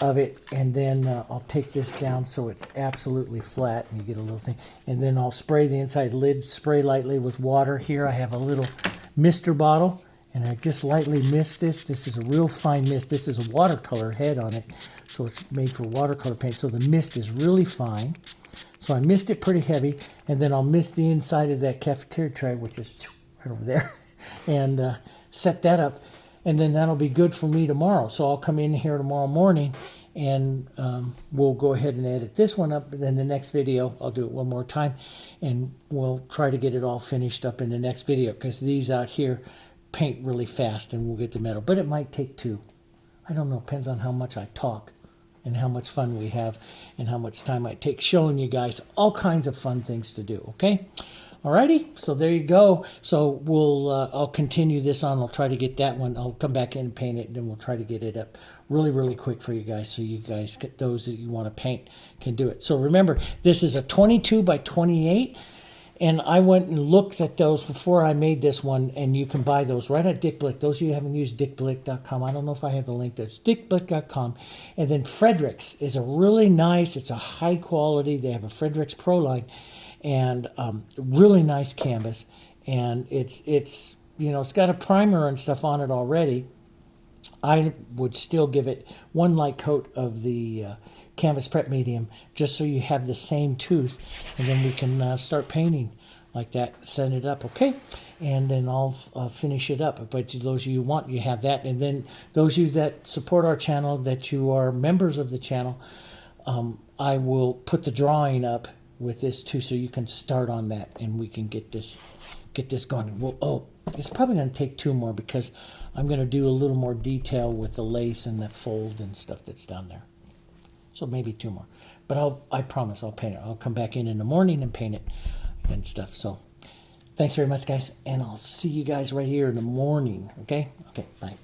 of it, and then I'll take this down so it's absolutely flat, and you get a little thing. And then I'll spray the inside lid, spray lightly with water. Here I have a little mister bottle, and I just lightly mist this. This is a real fine mist. This is a watercolor head on it, so it's made for watercolor paint. So the mist is really fine. So I mist it pretty heavy, and then I'll mist the inside of that cafeteria tray, which is right over there, and set that up. And then that'll be good for me tomorrow. So I'll come in here tomorrow morning, and we'll go ahead and edit this one up. And then the next video, I'll do it one more time, and we'll try to get it all finished up in the next video, because these out here paint really fast, and we'll get the metal. But it might take two. I don't know. Depends on how much I talk and how much fun we have and how much time I take showing you guys all kinds of fun things to do, okay? Alrighty, so there you go. So I'll continue this on. I'll try to get that one. I'll come back in and paint it, and then we'll try to get it up really quick for you guys, so you guys get those that you want to paint can do it. So remember, this is a 22 by 28, and I went and looked at those before I made this one, and you can buy those right at Dick Blick. Those of you who haven't used dickblick.com, I don't know if I have the link there. It's dickblick.com. And then Frederick's is a really nice, it's a high quality. They have a Frederick's Pro line, and really nice canvas, and it's you know, it's got a primer and stuff on it already. I would still give it one light coat of the canvas prep medium, just so you have the same tooth, and then we can start painting like that, set it up, okay? And then I'll finish it up. But those of you who want, you have that. And then those of you that support our channel, that you are members of the channel, I will put the drawing up with this too, so you can start on that, and we can get this going. Well, it's probably going to take 2 more, because I'm going to do a little more detail with the lace and the fold and stuff that's down there. So maybe 2 more, but I promise I'll paint it. I'll come back in the morning and paint it and stuff. So thanks very much, guys, and I'll see you guys right here in the morning. Okay, bye.